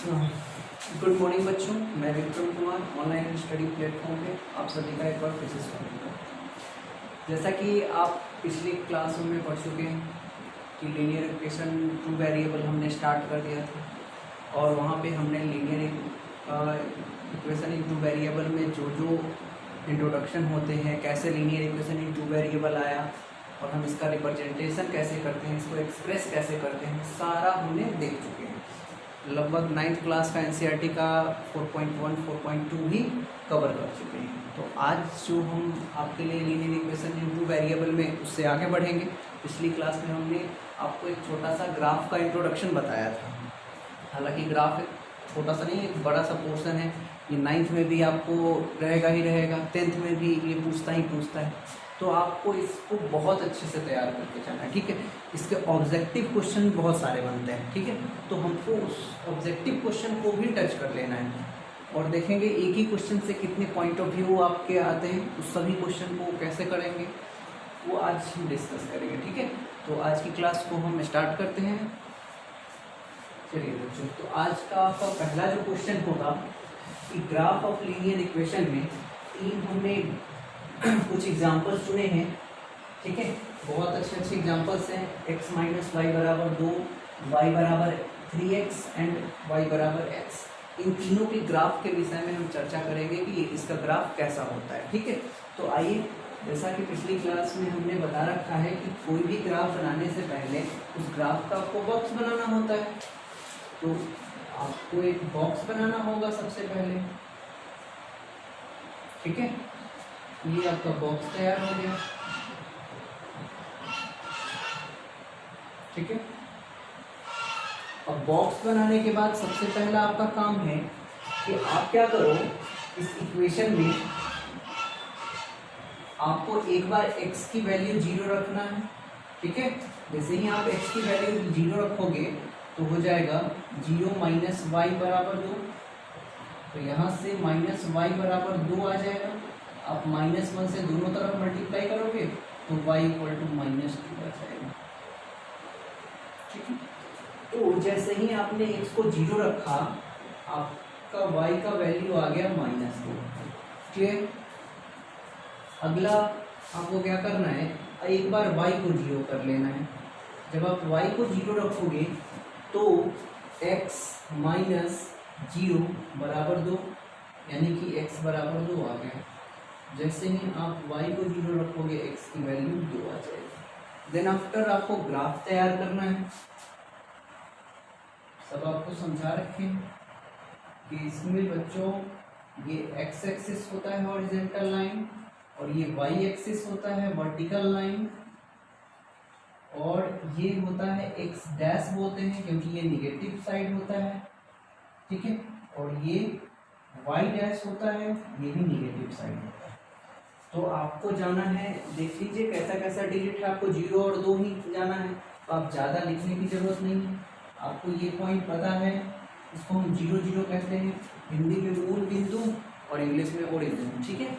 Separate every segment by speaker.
Speaker 1: Good morning बच्चों, मैं Vikram Kumar online study platform पे आप सभी का एक बार फिर से स्वागत है। जैसा कि आप पिछली क्लास में पढ़ चुके हैं कि लीनियर इक्वेशन टू वेरिएबल हमने स्टार्ट कर दिया था और वहाँ पे हमने linear equation in two variable में जो जो इंट्रोडक्शन होते हैं, कैसे linear equation in two variable आया और हम इसका रिप्रेजेंटेशन कैसे करते हैं, इसको एक्सप्रेस कैसे करते हैं, सारा हमने देख चुके हैं। लगभग 9th क्लास का एनसीईआरटी का 4.1 4.2 भी कवर कर चुके हैं। तो आज जो हम आपके लिए linear equation in two variable में उससे आगे बढ़ेंगे। पिछली क्लास में हमने आपको एक छोटा सा ग्राफ का इंट्रोडक्शन बताया था। हालांकि ग्राफ एक छोटा सा नहीं, एक बड़ा सा पोर्शन है। ये 9th में भी आपको रहेगा ही रहेगा, 10th में भी ये पूछता है। तो आपको इसको बहुत अच्छे से तैयार करके जाना है, ठीक है। इसके ऑब्जेक्टिव क्वेश्चन बहुत सारे बनते हैं, ठीक है। तो हमको उस ऑब्जेक्टिव क्वेश्चन को भी टच कर लेना है और देखेंगे एक ही क्वेश्चन से कितने पॉइंट ऑफ व्यू आपके आते हैं। उस सभी क्वेश्चन को कैसे करेंगे वो आज हम डिस्कस करेंगे, ठीक है। तो आज की क्लास को हम स्टार्ट करते हैं। चलिए बच्चों, तो आज का आपका पहला जो क्वेश्चन होगा कि ग्राफ ऑफ लीनियर इक्वेशन में तीन हमने कुछ एग्जाम्पल्स चुने हैं, ठीक है। बहुत अच्छे एग्जाम्पल्स हैं। x माइनस वाई बराबर 2, y बराबर 3x एंड y बराबर x। इन तीनों के ग्राफ के विषय में हम चर्चा करेंगे कि इसका ग्राफ कैसा होता है, ठीक है। तो आइए, जैसा कि पिछली क्लास में हमने बता रखा है कि कोई भी ग्राफ बनाने से पहले उस ग्राफ का आपको बॉक्स बनाना होता है। तो आपको एक बॉक्स बनाना होगा सबसे पहले, ठीक है। ये आपका बॉक्स तैयार हो गया, ठीक है। अब बॉक्स बनाने के बाद सबसे पहला आपका काम है कि आप क्या करो, इस इक्वेशन में आपको एक बार x की वैल्यू 0 रखना है, ठीक है। जैसे ही आप x की वैल्यू 0 रखोगे तो हो जाएगा 0 माइनस वाई बराबर 2। तो यहाँ से माइनस वाई बराबर 2 आ जाएगा। आप -1 से दोनों तरफ मल्टीप्लाई करोगे तो y इक्वल टू -2 आ जाएगा, ठीक है। तो जैसे ही आपने x को 0 रखा, आपका y का वैल्यू आ गया -2, क्लियर। अगला आपको क्या करना है, एक बार y को 0 कर लेना है। जब आप y को 0 रखोगे तो x माइनस 0 बराबर 2, यानी कि x बराबर 2 आ गया। जैसे ही आप y को 0 रखोगे x की वैल्यू 2 आ जाएगी। देन आफ्टर आपको ग्राफ तैयार करना है। सब आपको समझा रखे कि इसमें बच्चों ये x एक्सिस होता है हॉरिजॉन्टल लाइन और ये y एक्सिस होता है वर्टिकल लाइन और ये होता है x डैश बोलते हैं क्योंकि ये निगेटिव साइड होता है, ठीक है। और ये y डैश होता है, ये भी निगेटिव साइड होता है। तो आपको जाना है, देख लीजिए कैसा कैसा डिजिट है। आपको 0 और 2 ही जाना है, तो आप ज़्यादा लिखने की जरूरत नहीं है। आपको ये पॉइंट पता है, इसको हम 0 0 कहते हैं, हिंदी में मूल बिंदु और इंग्लिश में ओरिजिन, ठीक है।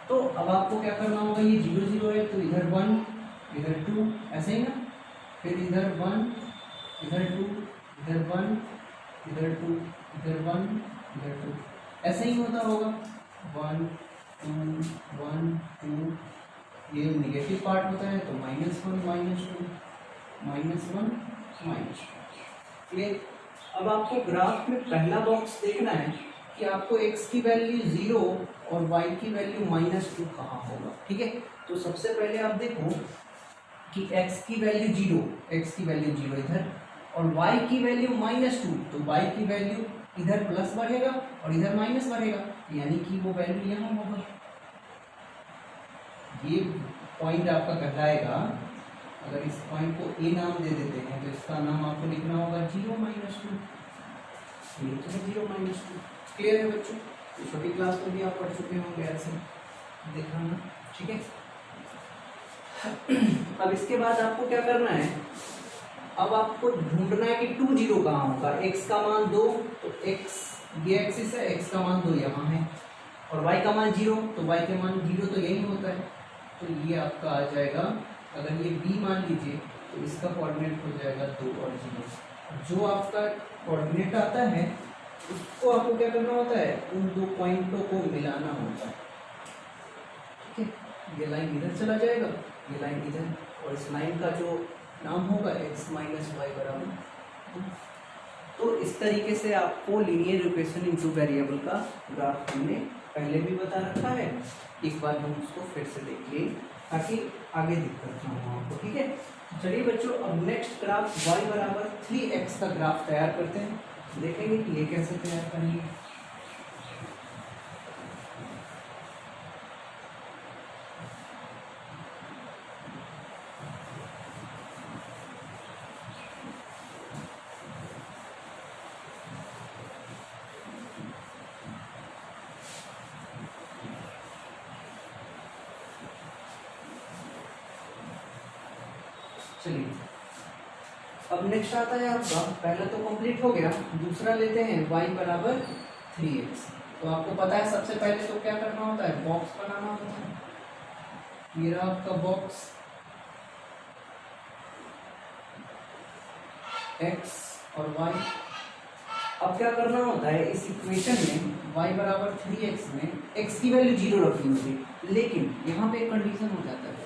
Speaker 1: तो अब आपको क्या करना होगा, ये 0 0 है तो इधर 1 इधर 2, ऐसे ही ना। फिर इधर 1 इधर 2 इधर 1 इधर 2 इधर 1 इधर 2, ऐसे ही होता होगा। 1 2 1 2, ये निगेटिव पार्ट होता है तो -1 -2 -1 -2, क्लियर। अब आपको ग्राफ में पहला बॉक्स देखना है कि आपको x की वैल्यू 0 और y की वैल्यू -2 कहाँ होगा, ठीक है। तो सबसे पहले आप देखो कि x की वैल्यू 0 इधर और y की वैल्यू -2, तो y की वैल्यू इधर प्लस बढ़ेगा और इधर माइनस बढ़ेगा, यानी कि वो वैल्यू यहाँ होगा। ये पॉइंट आपका कहलाएगा, अगर इस पॉइंट को a नाम दे देते हैं तो इसका नाम आपको लिखना होगा 0 -2। ये तो है 0 -2, क्लियर है बच्चों। तो छोटी क्लास में भी आप पढ़ चुके होंगे ऐसे दिखाना, ठीक है। अब इसके बाद आपको क्या करना है, अब आपको ढूंढना है कि 2 0 कहाँ होगा। x का मान 2, तो x ये एक्सिस है, x का मान 2 यहाँ है और y का मान 0, तो y के मान 0 तो यही होता है। तो ये आपका आ जाएगा, अगर ये b मान लीजिए तो इसका कोऑर्डिनेट हो जाएगा 2 और 0। जो आपका कोऑर्डिनेट आता है उसको आपको क्या करना होता है, उन दो पॉइंटों को मिलाना होता है। ठीक है, ये लाइन इधर चला जाएगा, ये लाइन इधर, और इस लाइन का जो नाम होगा x माइनस वाई बराबर। तो इस तरीके से आपको लीनियर इक्वेशन इनटू वेरिएबल का ग्राफ हमने पहले भी बता रखा है, एक बार हम उसको फिर से देख लें ताकि आगे दिक्कत ना हो आपको। ठीक है, चलिए बच्चों, अब नेक्स्ट ग्राफ y बराबर 3x का ग्राफ तैयार करते हैं, देखेंगे कि ये कैसे तैयार करेंगे। चलिए, अब नेक्स्ट आता है आपका, पहला तो कंप्लीट हो गया, दूसरा लेते हैं y बराबर 3x। तो आपको पता है सबसे पहले तो क्या करना होता है, बॉक्स बनाना होता है। ये रहा आपका बॉक्स, x और y। अब क्या करना होता है, इस इक्वेशन में y बराबर 3x में x की वैल्यू 0 रखनी होगी, लेकिन यहाँ पे एक कंडीशन हो जाता है,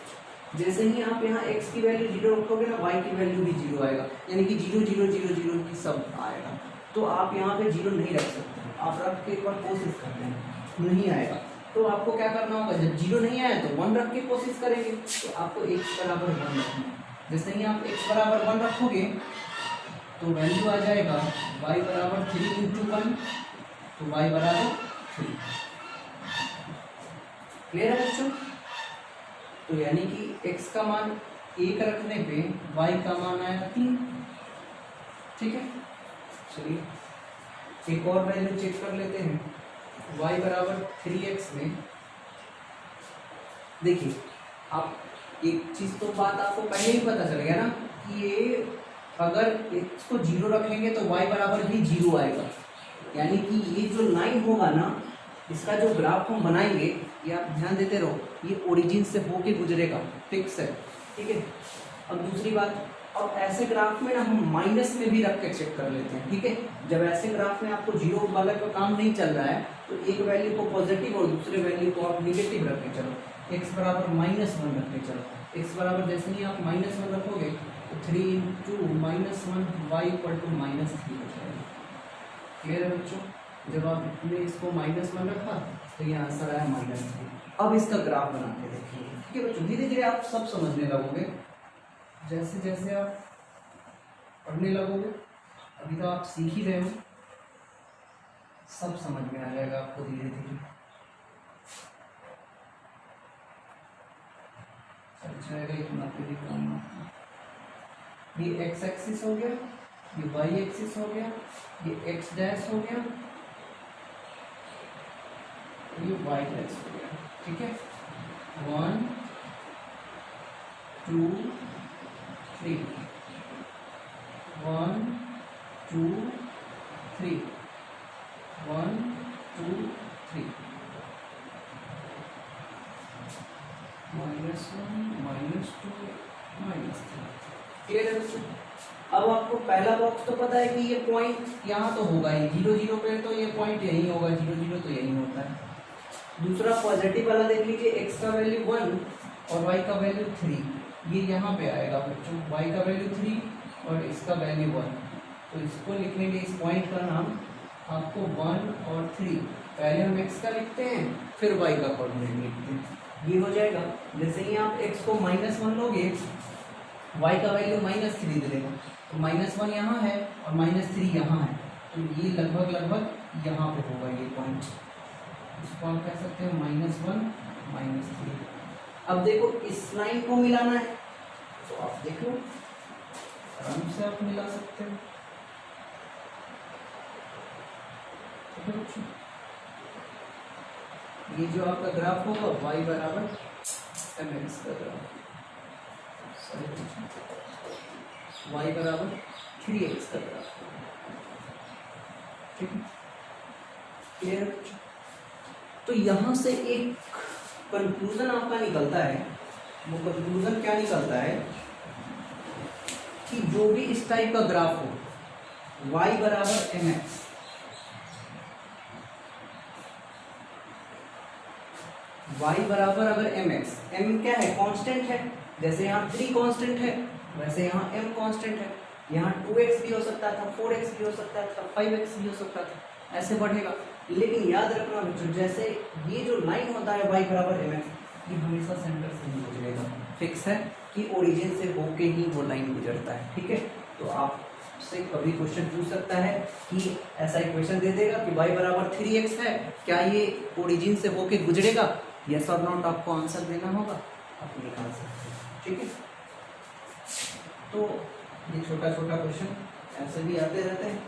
Speaker 1: जैसे ही आप यहाँ x की वैल्यू 0 रखोगे ना, y की वैल्यू भी 0 आएगा, यानी कि 0 0 0 0 की सब आएगा। तो आप यहाँ पे 0 नहीं रख सकते, आप रख के एक बार कोशिश करते हैं, नहीं आएगा। तो आपको क्या करना होगा, जब 0 नहीं आया तो 1 रख के कोशिश करेंगे, तो आपको x बराबर 1 रखना है। जैसे ही आप x बराबर 1 रखोगे तो वैल्यू आ जाएगा y बराबर 3 इंटू 1, तो y बराबर 3। क्लियर है बच्चों? तो यानी कि x का मान 1 रखने पे y का मान आएगा 3। ठीक है, चलिए एक और वैल्यू चेक कर लेते हैं। y बराबर 3x में देखिए, आप एक चीज तो बात आपको पहले ही पता चल गया ना कि ये अगर इसको 0 रखेंगे तो y बराबर भी 0 आएगा, यानी कि ये जो लाइन होगा ना, इसका जो ग्राफ हम बनाएंगे, ये आप ध्यान देते रहो, ये ओरिजिन से होके गुजरेगा, फिक्स है। ठीक है, अब दूसरी बात, अब ऐसे ग्राफ में ना हम माइनस में भी रख के चेक कर लेते हैं। ठीक है, जब ऐसे ग्राफ में आपको 0 वाला का काम नहीं चल रहा है तो एक वैल्यू को पॉजिटिव और दूसरे वैल्यू को आप निगेटिव रख के चलो, x बराबर -1 रख के चलो। x बराबर जैसे ही आप -1 रखोगे तो 3 इंटू -1 y इक्वल टू -3 हो जाएगा। क्लियर है बच्चों? जब आपने इसको -1 रखा तो ये आंसर आया -3। अब इसका ग्राफ बना के देखिए। ठीक है बच्चों, धीरे धीरे आप सब समझने लगोगे, जैसे जैसे आप पढ़ने लगोगे, अभी तो आप सीख ही रहे हो, सब समझ में आ जाएगा आपको धीरे धीरे। चल जाएगा, इतना पे भी काम ना। ये x एक्सिस हो गया, ये y एक्सिस हो गया, ये x डैश हो गया, ये y डैश हो गया। ठीक है, 1 2 3, 1 2 3, 1 2 3, -1 -2 -3। क्लियर है बच्चों? अब आपको पहला बॉक्स तो पता है कि ये पॉइंट यहाँ तो होगा ही, 0 0 पे तो ये पॉइंट यही होगा, 0 0 तो यही होता है। दूसरा पॉजिटिव वाला देख लीजिए, x का वैल्यू 1 और y का वैल्यू 3, ये यहाँ पे आएगा बच्चों, y का वैल्यू 3 और इसका वैल्यू 1। तो इसको लिखने के, इस पॉइंट का नाम आपको 1 और 3, पहले हम x का लिखते हैं फिर y का कोऑर्डिनेट लिखते हैं, ये हो जाएगा। जैसे ही आप x को -1 लोगे, y का वैल्यू -3 दे देगा, तो -1 यहाँ है और -3 यहाँ है, तो ये लगभग लगभग यहाँ पे होगा ये पॉइंट, इसको आप कह सकते हैं -1 -3। अब देखो इस लाइन को मिलाना है, तो आप देख लो आराम से आप मिला सकते हो। ये जो आपका ग्राफ होगा y बराबर mx का ग्राफ, y बराबर 3x का ग्राफ। ठीक है, क्लियर? तो यहां से एक कंक्लूजन आपका निकलता है, वो कंक्लूजन क्या निकलता है कि जो भी इस टाइप का ग्राफ हो, y बराबर mx, y बराबर अगर mx, m क्या है, कांस्टेंट है, जैसे यहाँ 3 कांस्टेंट है वैसे यहाँ m कांस्टेंट है, यहाँ 2x भी हो सकता था, 4x भी हो सकता था, 5x भी हो सकता था, ऐसे बढ़ेगा। लेकिन याद रखना बच्चों, जैसे ये जो लाइन होता है y बराबर mx, ये हमेशा सेंटर से ही गुजरेगा, फिक्स है कि ओरिजिन से होके ही वो लाइन गुजरता है, ठीक है। तो आपसे कभी क्वेश्चन पूछ सकता है कि ऐसा इक्वेशन दे देगा कि y बराबर 3x है, क्या ये ओरिजिन से होके गुजरेगा, यस और नॉट आपको आंसर देना होगा, आप निकाल सकते हैं, ठीक है। तो ये छोटा छोटा क्वेश्चन ऐसे भी आते रहते हैं,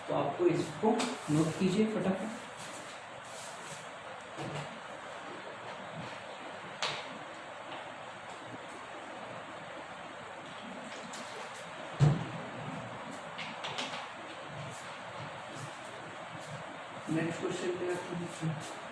Speaker 1: तो आपको इसको नोट कीजिए फटाफट। नेक्स्ट क्वेश्चन पे आते हैं।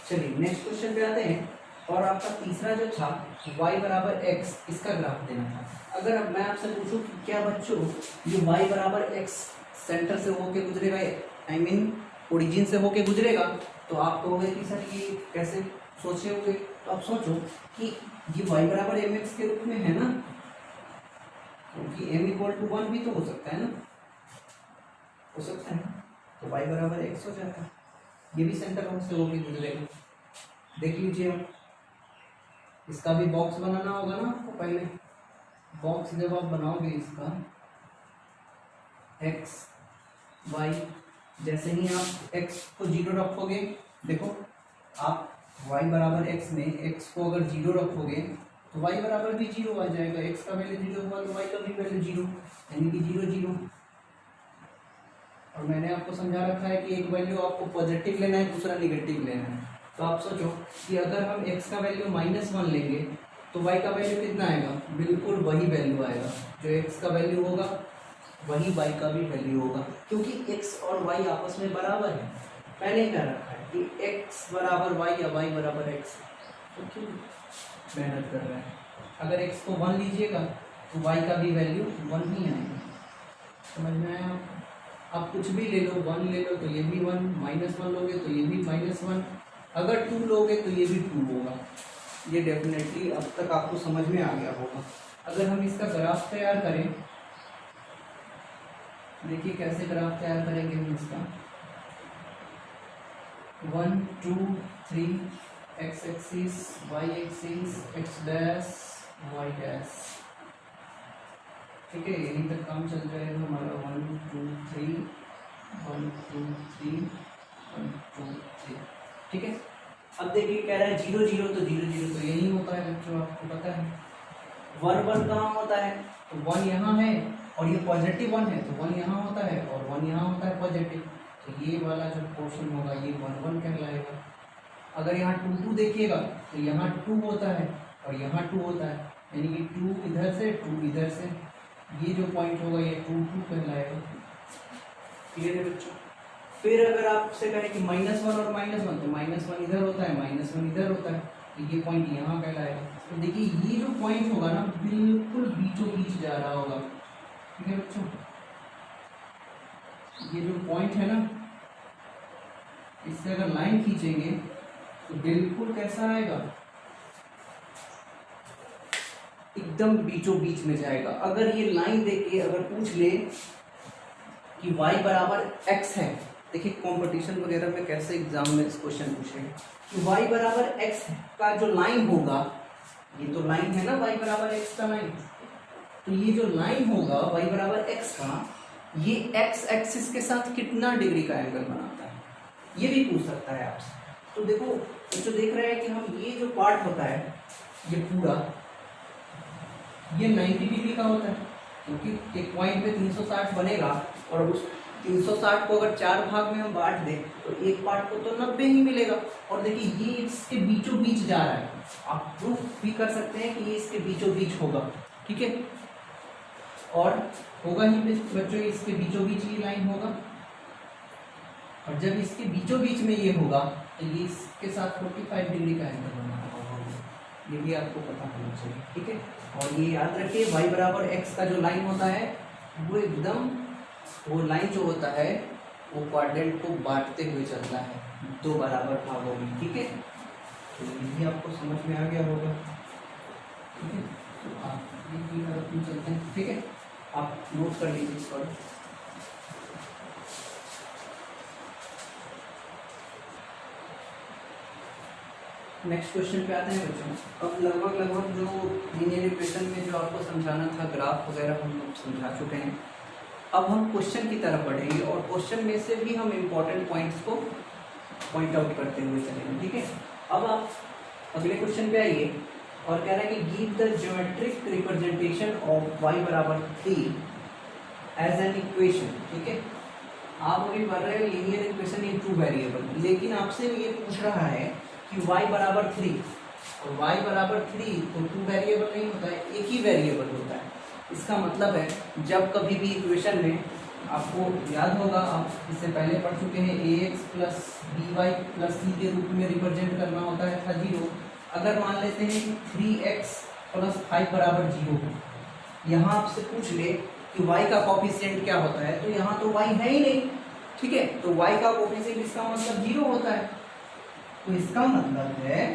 Speaker 1: चलिए नेक्स्ट क्वेश्चन पे आते हैं। और आपका तीसरा जो था y बराबर x, इसका ग्राफ देना था। अगर अब मैं आपसे पूछूं कि क्या बच्चों ये y बराबर x सेंटर से होके गुजरेगा, आई मीन ओरिजिन से होके गुजरेगा, तो आप कहोगे कि सर ये कैसे सोचे होंगे। तो आप सोचो कि ये y बराबर mx के रूप में है ना, क्योंकि m इक्वल टू 1 भी तो हो सकता है ना, हो सकता है, तो y बराबर x हो जाएगा, ये भी सेंटर से होके गुजरेगा। देख लीजिए, इसका भी बॉक्स बनाना होगा ना आपको। पहले बॉक्स जब आप बनाओगे इसका x y, जैसे ही आप x को 0 रखोगे, देखो आप y बराबर x में x को अगर 0 रखोगे तो y बराबर भी 0 आ जाएगा, x का वैल्यू 0 हुआ तो y का भी वैल्यू 0, यानी कि 0 0। और मैंने आपको समझा रखा है कि एक वैल्यू आपको पॉजिटिव लेना है, दूसरा निगेटिव लेना है। तो आप सोचो कि अगर हम x का वैल्यू -1 लेंगे तो y का वैल्यू कितना आएगा, बिल्कुल वही वैल्यू आएगा, जो x का वैल्यू होगा वही y का भी वैल्यू होगा, क्योंकि x और y आपस में बराबर है। मैंने क्या रखा है कि x बराबर y या y बराबर x, तो क्यों मेहनत कर रहे हैं। अगर x को 1 लीजिएगा तो y का भी वैल्यू 1 ही आएगा, समझ में आया। आप कुछ भी ले लो, 1 ले लो तो ये भी 1, -1 लोगे तो ये भी -1, अगर 2 लोगे तो ये भी 2 होगा। ये डेफिनेटली अब तक आपको समझ में आ गया होगा। अगर हम इसका ग्राफ तैयार करें, देखिए कैसे ग्राफ तैयार करेंगे हम इसका। 1 2 3 x axis, y axis, x dash, y dash, ठीक है, यहीं तक काम चल जाएगा हमारा। 1 2 3 1 2 3 1 2 3, ठीक है। अब देखिए कह रहा है 0 0, तो 0 0 तो यही होता है बच्चों, आपको पता है। 1 1 कहाँ होता है, तो 1 यहाँ है, और ये पॉजिटिव 1 है तो 1 यहाँ होता है, और 1 यहाँ होता है पॉजिटिव, तो ये वाला जो पोर्शन होगा ये 1 1 कहलाएगा। अगर यहाँ 2 2 देखिएगा तो यहाँ 2 होता है और यहाँ 2 होता है, यानी कि 2 इधर से 2 इधर से, ये जो पॉइंट होगा ये 2 2 कहलाएगा। क्लियर है बच्चों। फिर अगर आपसे कहें कि -1 और -1, तो -1 इधर होता है, -1 इधर होता है, तो ये पॉइंट यहाँ कहलाएगा। तो देखिए ये जो पॉइंट होगा ना बिल्कुल बीचों बीच जा रहा होगा, ठीक है बच्चों। ये जो पॉइंट है ना, इससे अगर लाइन खींचेंगे तो बिल्कुल कैसा आएगा, एकदम बीचों बीच में जाएगा। अगर ये लाइन देके अगर पूछ ले कि y बराबर x है, देखिए कंपटीशन वगैरह में कैसे एग्जाम में इस क्वेश्चन पूछेंगे कि y बराबर x का जो लाइन होगा,
Speaker 2: ये तो लाइन है ना y बराबर x का लाइन, तो ये जो लाइन होगा y बराबर x का, ये x एक्सिस के साथ कितना डिग्री का एंगल बनाता है, ये भी पूछ सकता है आपसे। तो देखो जो देख रहे हैं कि हम ये जो पार्ट होता है ये पूरा ये 90 डिग्री का होता है, क्योंकि एक पॉइंट पे 360 बनेगा और उस 360 को अगर 4 भाग में हम बांट दें तो एक पार्ट को तो 90 ही मिलेगा। और देखिए ये इसके बीचों बीच जा रहा है, आप प्रूफ भी कर सकते हैं कि ये इसके बीचों बीच होगा, ठीक है। और होगा ही बच्चों, इसके बीचों बीच ये लाइन होगा, और जब इसके बीचों बीच में ये होगा तो ये इसके साथ 45 डिग्री का एंगल बना होगा, ये भी आपको पता होना चाहिए, ठीक है। और ये याद रखिए y बराबर x का जो लाइन होता है वो एकदम, वो लाइन जो होता है वो क्वाड्रेंट को बांटते हुए चलता है 2 बराबर भागों में, ठीक है। तो ये भी आपको समझ में आ गया होगा, ठीक है। तो आप ये भी अपनी चलते हैं, ठीक है, आप नोट कर लीजिए इस पर। नेक्स्ट क्वेश्चन पे आते हैं बच्चों। अब लगभग जो लीनियर इक्वेशन में जो आपको समझाना था, ग्राफ वगैरह हम लोग समझा चुके हैं। अब हम क्वेश्चन की तरफ बढ़ेंगे और क्वेश्चन में से भी हम इम्पोर्टेंट पॉइंट्स को पॉइंट आउट करते हुए चलेंगे, ठीक है। अब आप अगले क्वेश्चन पे आइए और कह रहा है कि give the geometric representation of y बराबर 3 एज एन इक्वेशन, ठीक है। आप अभी पढ़ रहे हो लीनियर इक्वेशन इन 2 वेरिएबल, लेकिन आपसे ये पूछ रहा है कि y बराबर 3, और y बराबर 3 तो 2 वेरिएबल नहीं होता है, एक ही वेरिएबल होता है। इसका मतलब है जब कभी भी इक्वेशन में, आपको याद होगा आप इससे पहले पढ़ चुके हैं, ax plus by plus c के रूप में रिप्रेजेंट करना होता है था 0। अगर मान लेते हैं कि 3x प्लस 5 बराबर 0 हो, यहाँ आपसे पूछ ले कि y का कोफिशिएंट क्या होता है, तो यहाँ तो y है ही नहीं, ठीक है। तो y का कोफिशिएंट इसका मतलब 0 होता है। तो इसका मतलब है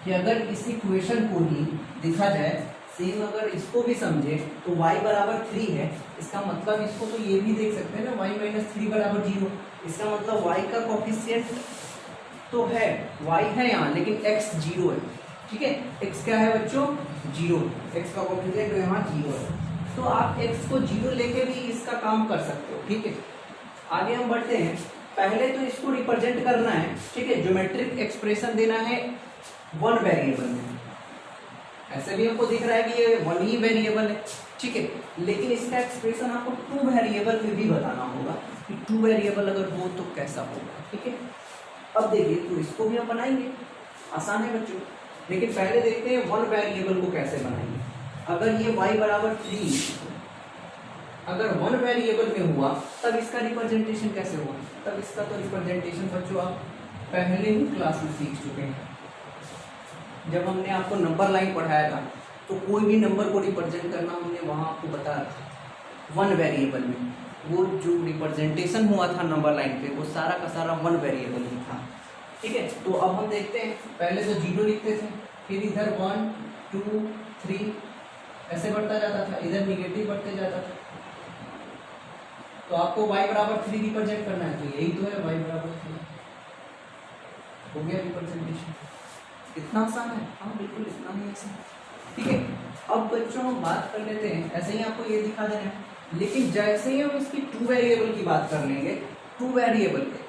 Speaker 2: कि अगर इस इक्वेशन को ही देखा जाए, सेम अगर इसको भी समझे तो y बराबर 3 है, इसका मतलब इसको तो ये भी देख सकते हैं ना, y माइनस 3 बराबर 0, इसका मतलब y का कोफिशिएंट तो है, y है यहाँ, लेकिन x 0 है, ठीक है। x क्या है बच्चों, 0, x का कोफिशिएंट यहाँ 0 है। तो आप x को 0 लेके भी इसका काम कर सकते हो, ठीक है। आगे हम बढ़ते हैं, पहले तो इसको रिप्रेजेंट करना है, ठीक है, ज्योमेट्रिक एक्सप्रेशन देना है 1 वेरिएबल में। ऐसे भी हमको दिख रहा है कि ये 1 ही वेरिएबल है, ठीक है, लेकिन इसका एक्सप्रेशन आपको 2 वेरिएबल में भी बताना होगा कि 2 वेरिएबल अगर हो तो कैसा होगा, ठीक है। अब देखिए, तो इसको भी हम बनाएंगे, आसान है बच्चों, लेकिन पहले देखते हैं 1 वेरिएबल को कैसे बनाएंगे। अगर ये y बराबर 3 अगर 1 वेरिएबल में हुआ तब इसका रिप्रेजेंटेशन कैसे हुआ, तब इसका तो रिप्रेजेंटेशन बच्चों आप पहले ही क्लास में सीख चुके हैं। जब हमने आपको नंबर लाइन पढ़ाया था तो कोई भी नंबर को रिप्रेजेंट करना हमने वहाँ आपको बताया था 1 वेरिएबल में, वो जो रिप्रेजेंटेशन हुआ था नंबर लाइन पे वो सारा का सारा 1 वेरिएबल ही था, ठीक है। तो अब हम देखते हैं, पहले तो 0 लिखते थे, फिर इधर 1 2 3 ऐसे बढ़ता जाता था, इधर निगेटिव बढ़ते जाता था। तो आपको y बराबर 3 रिप्रेजेंट करना है, तो यही तो है y बराबर 3, हो गया रिप्रेजेंटेशन। इतना आसान है, हाँ बिल्कुल इतना ही आसान, ठीक है। अब बच्चों हम बात कर लेते हैं, ऐसे ही आपको ये दिखा देना है, लेकिन जैसे ही हम इसकी 2 वेरिएबल की बात कर लेंगे, 2 वेरिएबल पे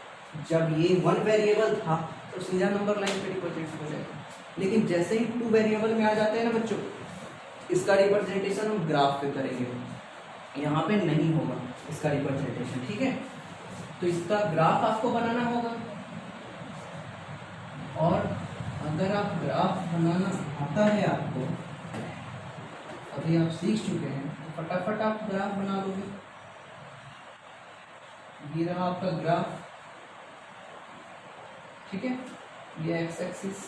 Speaker 2: जब ये 1 वेरिएबल था तो सीधा नंबर लाइन पे रिप्रेजेंट हो जाएगा, लेकिन जैसे ही 2 वेरिएबल में आ जाते हैं ना बच्चों, इसका रिप्रेजेंटेशन हम ग्राफ पे करेंगे, यहाँ पे नहीं होगा इसका रिप्रेजेंटेशन, ठीक है। तो इसका ग्राफ आपको बनाना होगा, और अगर आप ग्राफ बनाना आता है आपको, अभी आप सीख चुके हैं, तो फटाफट आप ग्राफ बना दोगे। ये रहा आपका ग्राफ, ठीक है, ये एक्स एक्सिस,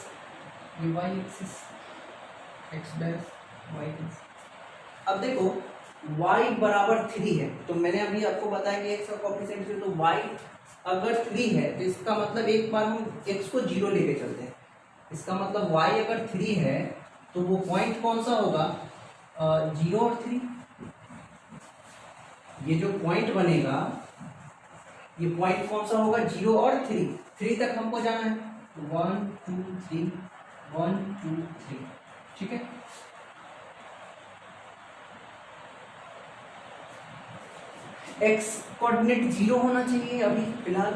Speaker 2: ये Y axis, X dash Y axis. अब देखो y बराबर 3 है, तो मैंने अभी आपको बताया कि x का कोफिशिएंट है, तो y अगर 3 है तो इसका मतलब एक बार हम x को 0 लेके चलते हैं, इसका मतलब y अगर 3 है तो वो पॉइंट कौन सा होगा, 0 और 3। ये जो पॉइंट बनेगा ये पॉइंट कौन सा होगा, 0 और 3 तक हमको जाना है, 1 2 3 1 2 3, ठीक है। x कोऑर्डिनेट 0 होना चाहिए अभी फिलहाल,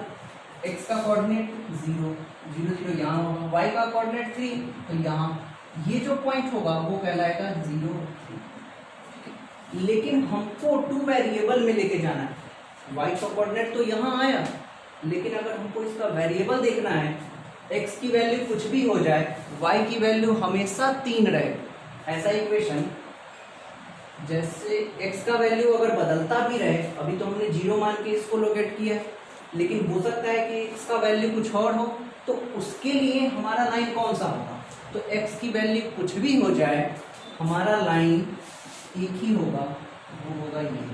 Speaker 2: x का कोऑर्डिनेट 0 0 0 यहाँ होगा, y का कोऑर्डिनेट 3 तो यहाँ ये जो पॉइंट होगा वो कहलाएगा 0 3। लेकिन हमको 2 वेरिएबल में लेके जाना है, y का कोऑर्डिनेट तो यहाँ आया, लेकिन अगर हमको इसका वेरिएबल देखना है, x की वैल्यू कुछ भी हो जाए, y की वैल्यू हमेशा 3 रहे, ऐसा इक्वेशन जैसे x का वैल्यू अगर बदलता भी रहे, अभी तो हमने 0 मान के इसको लोकेट किया है, लेकिन हो सकता है कि x का वैल्यू कुछ और हो, तो उसके लिए हमारा लाइन कौन सा होगा, तो x की वैल्यू कुछ भी हो जाए, हमारा लाइन एक ही होगा, वो होगा ये।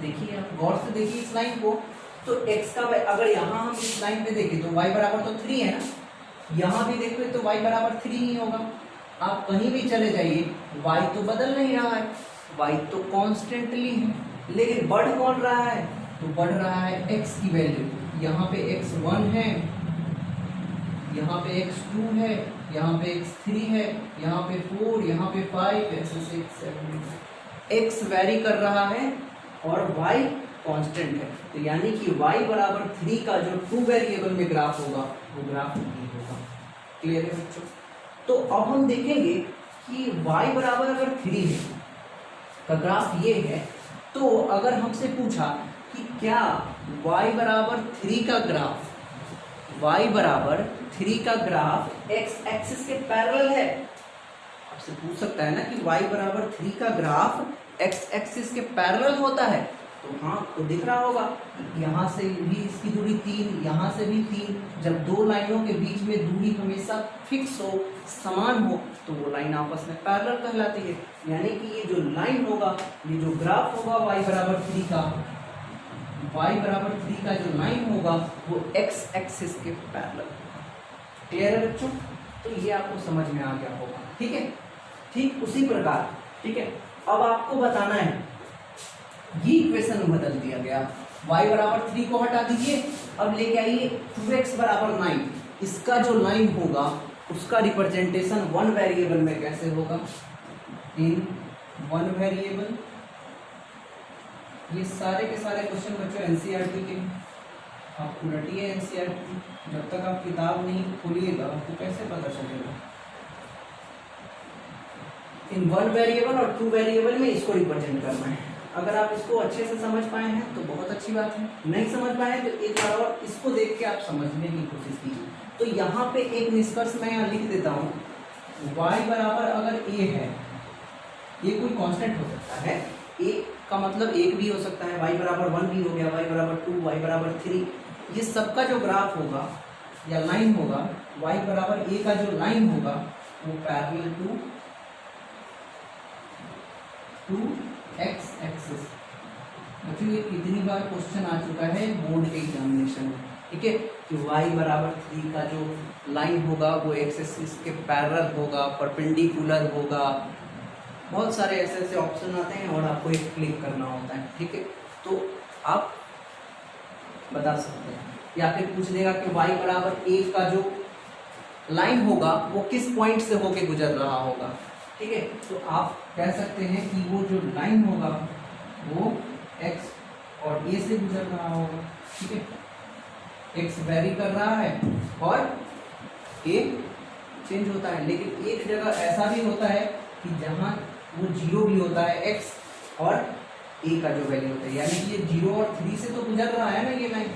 Speaker 2: देखिए आप गौर से देखिए इस लाइन को, तो x का अगर यहाँ हम इस लाइन पे देखें तो y बराबर तो 3 है ना, यहाँ भी देखो तो y बराबर 3 ही होगा। आप कहीं भी चले जाइए y तो बदल नहीं रहा है, y तो कॉन्स्टेंटली है, लेकिन बढ़ कौन रहा है, तो बढ़ रहा है x की वैल्यू। यहाँ पे x1 है, यहाँ पे x2 है, यहाँ पे x3 है, यहाँ पे 4, यहाँ पे 5, ऐसे 6 7 x वैरी कर रहा है और y कांस्टेंट है, तो यानी कि y बराबर 3 का जो 2 वेरिएबल में ग्राफ होगा वो ग्राफ नहीं होगा। क्लियर है बच्चों? तो अब हम देखेंगे कि y बराबर अगर 3 है का ग्राफ ये है, तो अगर हमसे पूछा कि क्या y बराबर 3 का ग्राफ, y बराबर 3 का ग्राफ x एक्सिस के पैरेलल है, आपसे पूछ सकता है ना कि y बराबर 3 का ग्राफ x एक्सिस के पैरेलल होता है, तो हाँ तो दिख रहा होगा, यहाँ से भी इसकी दूरी 3, यहाँ से भी 3, जब दो लाइनों के बीच में दूरी हमेशा फिक्स हो, समान हो, तो वो लाइन आपस में पैरेलल कहलाती है। यानी कि ये जो लाइन होगा, ये जो ग्राफ होगा y बराबर 3 का, y बराबर 3 का जो लाइन होगा वो x एक्सिस के पैरेलल। क्लियर है बच्चों? तो ये आपको समझ में आ गया होगा, ठीक है। ठीक उसी प्रकार, ठीक है, अब आपको बताना है, ये इक्वेशन बदल दिया गया, y बराबर 3 को हटा दीजिए, अब लेके आइए 2x बराबर 9, इसका जो लाइन होगा उसका रिप्रेजेंटेशन 1 वेरिएबल में कैसे होगा, इन 1 वेरिएबल। ये सारे के सारे क्वेश्चन बच्चों एनसीईआरटी के, आप रटिए एनसीईआरटी, जब तक आप किताब नहीं खोलिएगा तो कैसे पता चलेगा। इन 1 वेरिएबल और 2 वेरिएबल में इसको रिप्रेजेंट करना है। अगर आप इसको अच्छे से समझ पाए हैं तो बहुत अच्छी बात है, नहीं समझ पाए तो एक बार और इसको देख के आप समझने की कोशिश कीजिए। तो यहाँ पे एक निष्कर्ष मैं यहाँ लिख देता हूँ, y बराबर अगर a है, ये कोई कांस्टेंट हो सकता है, a का मतलब 1 भी हो सकता है, y बराबर 1 भी हो गया, y बराबर 2, y बराबर 3, ये सबका जो ग्राफ होगा या लाइन होगा, y बराबर a का जो लाइन होगा वो पैरेलल टू x एक्सिस। बच्चों ये कितनी बार क्वेश्चन आ चुका है बोर्ड के एग्जामिनेशन में, ठीक है, कि y बराबर 3 का जो लाइन होगा वो x एक्सिस के पैरेलल होगा, परपेंडिकुलर होगा, बहुत सारे ऐसे ऐसे ऑप्शन आते हैं और आपको एक क्लिक करना होता है, ठीक है। तो आप बता सकते हैं, या फिर पूछ देगा कि y बराबर 1 का जो लाइन होगा वो किस पॉइंट से होके गुजर रहा होगा, ठीक है। तो आप कह सकते हैं कि वो जो लाइन होगा वो x और a से गुजर रहा होगा, ठीक है। x वेरी कर रहा है और a चेंज होता है, लेकिन एक जगह ऐसा भी होता है कि जहाँ वो 0 भी होता है x और a का जो वैल्यू होता है, यानी कि ये 0 और 3 से तो गुजर रहा है ना ये लाइन,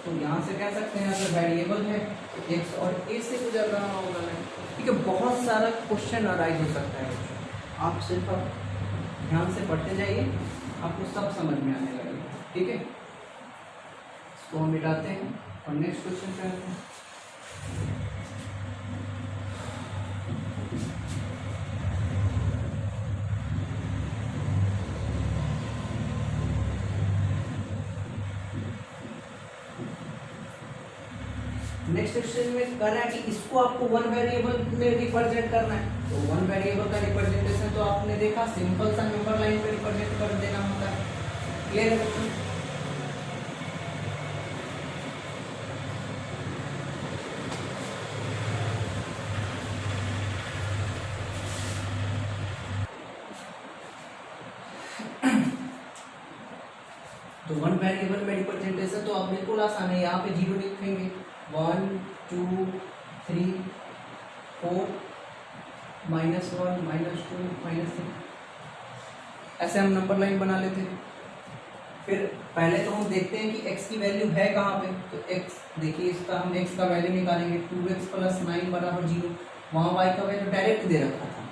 Speaker 2: तो यहाँ से कह सकते हैं अगर वेरिएबल है तो x और a से गुजर रहा होगा लाइन, ठीक है। बहुत सारा क्वेश्चन अराइज हो सकता है, आप सिर्फ ध्यान से पढ़ते जाइए, आपको सब समझ में आने लगेगा, ठीक है। इसको हम मिटाते हैं और नेक्स्ट क्वेश्चन पे आते हैं। नेक्स्ट क्वेश्चन में कर रहा है कि इसको आपको 1 वेरिएबल में रिप्रेजेंट करना है, तो 1 वेरिएबल का रिप्रेजेंटेशन तो आपने देखा, सिंपल सा नंबर लाइन पे रिप्रेजेंट कर देना होता है। क्लियर है बच्चों? तो वन वेरिएबल में रिप्रेजेंटेशन तो अब बिल्कुल आसान है, यहाँ पे 0 लिखेंगे, 1 2 3 4 -1 -2 -3, ऐसे हम नंबर लाइन बना लेते हैं। फिर पहले तो हम देखते हैं कि x की वैल्यू है कहाँ पे, तो x देखिए, इसका हम x का वैल्यू निकालेंगे, 2x + 9 = 0। वहाँ y का वैल्यू डायरेक्ट दे रखा था,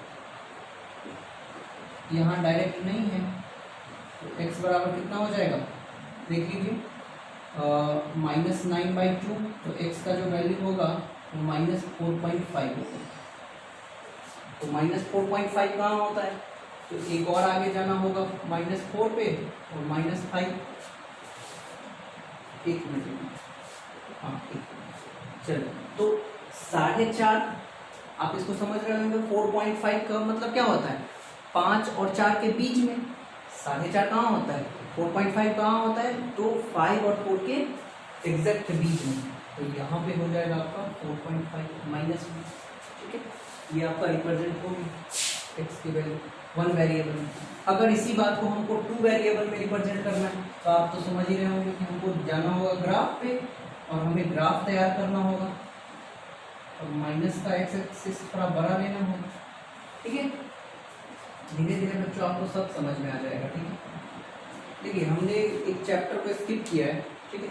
Speaker 2: यहाँ डायरेक्ट नहीं है, तो x बराबर कितना हो जाएगा, देख लीजिए, -9/2, तो x का जो वैल्यू होगा वो -4.5 होगा। तो -4.5 कहाँ होता है, तो एक और आगे जाना होगा -4 पे और -5, एक मिनट, हाँ चलो, तो 4.5, आप इसको समझ रहे होंगे, 4.5 का मतलब क्या होता है, 5 और 4 के बीच में, 4.5 कहाँ होता है, 4.5 कहाँ होता है, तो 5 और 4 के एग्जैक्ट बीच में, तो यहाँ पे हो जाएगा आपका 4.5 -1, ठीक है, ये आपका रिप्रेजेंट होगी x की वैल्यू वन वेरिएबल में। अगर इसी बात को हमको 2 वेरिएबल में रिप्रेजेंट करना है, तो आप तो समझ ही रहे होंगे कि हमको जाना होगा ग्राफ पे और हमें ग्राफ तैयार करना होगा और माइनस का एक्स एक्सिस थोड़ा बड़ा लेना होगा, ठीक है। धीरे धीरे बच्चों आपको सब समझ में आ जाएगा, ठीक है। देखिए हमने एक चैप्टर को स्किप किया है, ठीक है,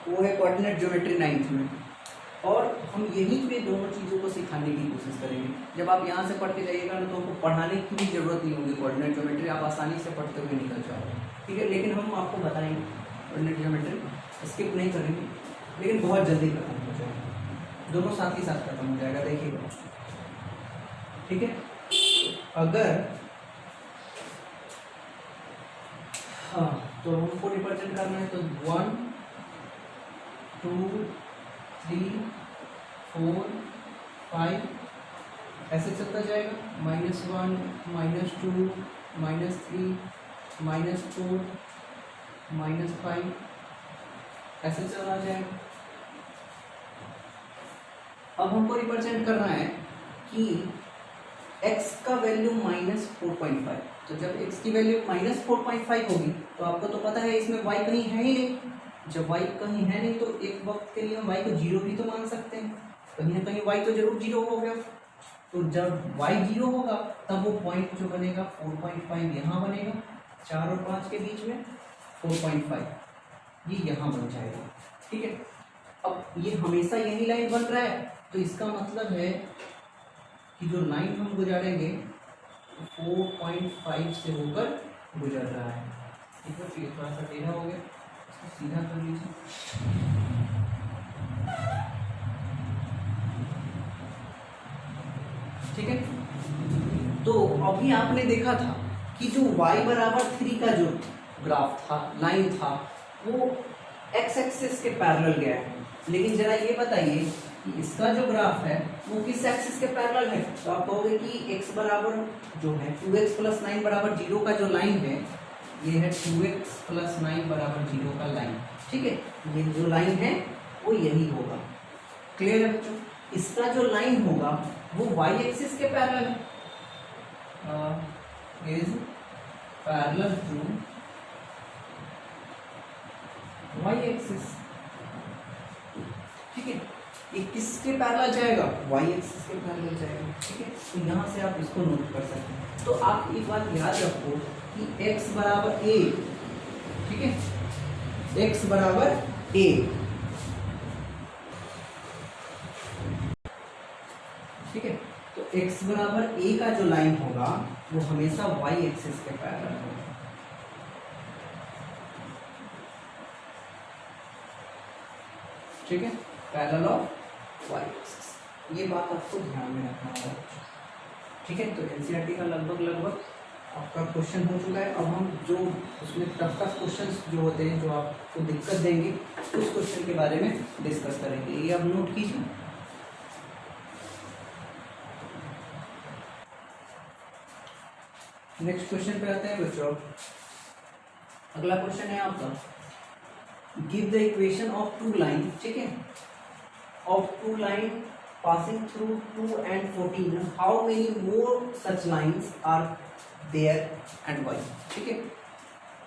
Speaker 2: वो है कोऑर्डिनेट ज्योमेट्री 9th में, और हम यहीं पे दोनों चीज़ों को सिखाने की कोशिश करेंगे। जब आप यहाँ से पढ़ के जाइएगा ना, तो आपको पढ़ाने की भी जरूरत नहीं होगी, कोऑर्डिनेट ज्योमेट्री आप आसानी से पढ़ते हुए निकल जाओगे, ठीक है। लेकिन हम आपको बताएंगे कोऑर्डिनेट ज्योमेट्री, स्किप नहीं करेंगे, लेकिन बहुत जल्दी खत्म हो जाएगा, दोनों साथ ही साथ खत्म हो जाएगा, देखिएगा, ठीक है। अगर हाँ, तो हमको रिप्रेजेंट करना है, तो 1 2 3 4 5 ऐसे चलता जाएगा, -1 -2 -3 -4 -5 ऐसे चला जाएगा। अब हमको रिप्रेजेंट करना है कि x का वैल्यू -4.5, तो जब x की वैल्यू -4.5 होगी, तो आपको तो पता है इसमें y कहीं है ही नहीं, जब y कहीं है नहीं, तो एक वक्त के लिए हम y को 0 भी तो मान सकते हैं, कहीं ना कहीं y तो जरूर 0 हो गया, तो जब y 0 होगा तब वो पॉइंट जो बनेगा 4.5 यहाँ बनेगा, 4 और 5 के बीच में 4.5 ये यहाँ बन जाएगा, ठीक है। अब ये हमेशा यही लाइन बन रहा है, तो इसका मतलब है कि जो लाइन हम गुजारेंगे 4.5 से होकर गुजर रहा है, ठीक है। फिर थोड़ा सा टेढ़ा हो गया, इसको सीधा कर लीजिए, ठीक है। तो अभी आपने देखा था कि जो y = 3 का जो ग्राफ था, लाइन था, वो x एक्सिस के पैरेलल गया है, लेकिन जरा ये बताइए कि इसका जो ग्राफ है वो किस एक्सिस के पैरेलल है, तो आप कहोगे कि x बराबर जो है 2x + 9 = 0 का जो लाइन है, ये है 2x + 9 = 0 का लाइन, ठीक है। ये जो लाइन है वो यही होगा, क्लियर है बच्चों। इसका जो लाइन होगा वो y एक्सिस के पैरेलल है, is parallel to y axis, ठीक है। ये किसके पैरेलल जाएगा, y एक्सिस के पैरेलल जाएगा, ठीक है। तो यहाँ से आप इसको नोट कर सकते हैं। तो आप एक बात याद रखो कि x = a, ठीक है, x = a, ठीक है। तो x = a का जो लाइन होगा वो हमेशा y एक्सिस के पैरेलल होगा, ठीक है, पैरेलल ऑफ y एक्सिस। ये बात आपको ध्यान में रखना होगा, ठीक है। तो एनसीईआरटी का लगभग आपका क्वेश्चन हो चुका है। अब हम जो उसमें टफ क्वेश्चंस जो होते हैं, जो आपको दिक्कत देंगे, उस क्वेश्चन के बारे में डिस्कस करेंगे। ये अब नोट कीजिए। नेक्स्ट क्वेश्चन पे आते हैं बच्चों। अगला क्वेश्चन है आपका, give the equation of 2 line, ठीक है, of 2 line passing through 2 and 14, how many more such lines are there and why, ठीक है।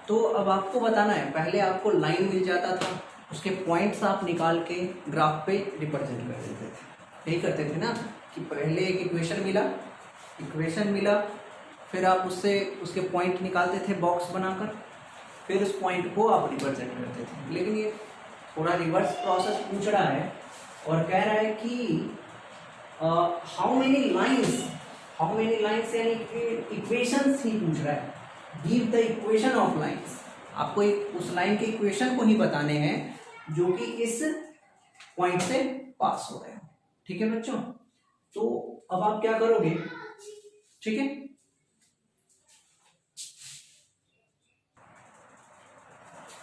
Speaker 2: तो अब आपको बताना है, पहले आपको लाइन मिल जाता था, उसके पॉइंट्स आप निकाल के ग्राफ पे रिप्रेजेंट कर देते थे, यही करते थे ना कि पहले एक इक्वेशन मिला, फिर आप उससे उसके पॉइंट निकालते थे बॉक्स बनाकर, फिर उस पॉइंट को आप रिप्रेजेंट करते थे। लेकिन ये थोड़ा रिवर्स प्रोसेस पूछ रहा है और कह रहा है कि हाउ मेनी लाइन्स यानी कि इक्वेशंस ही पूछ रहा है। Give the equation of lines, आपको उस लाइन के इक्वेशन को ही बताने हैं जो कि इस पॉइंट से पास हो रहे हैं। ठीक है बच्चों, तो अब आप क्या करोगे, ठीक है,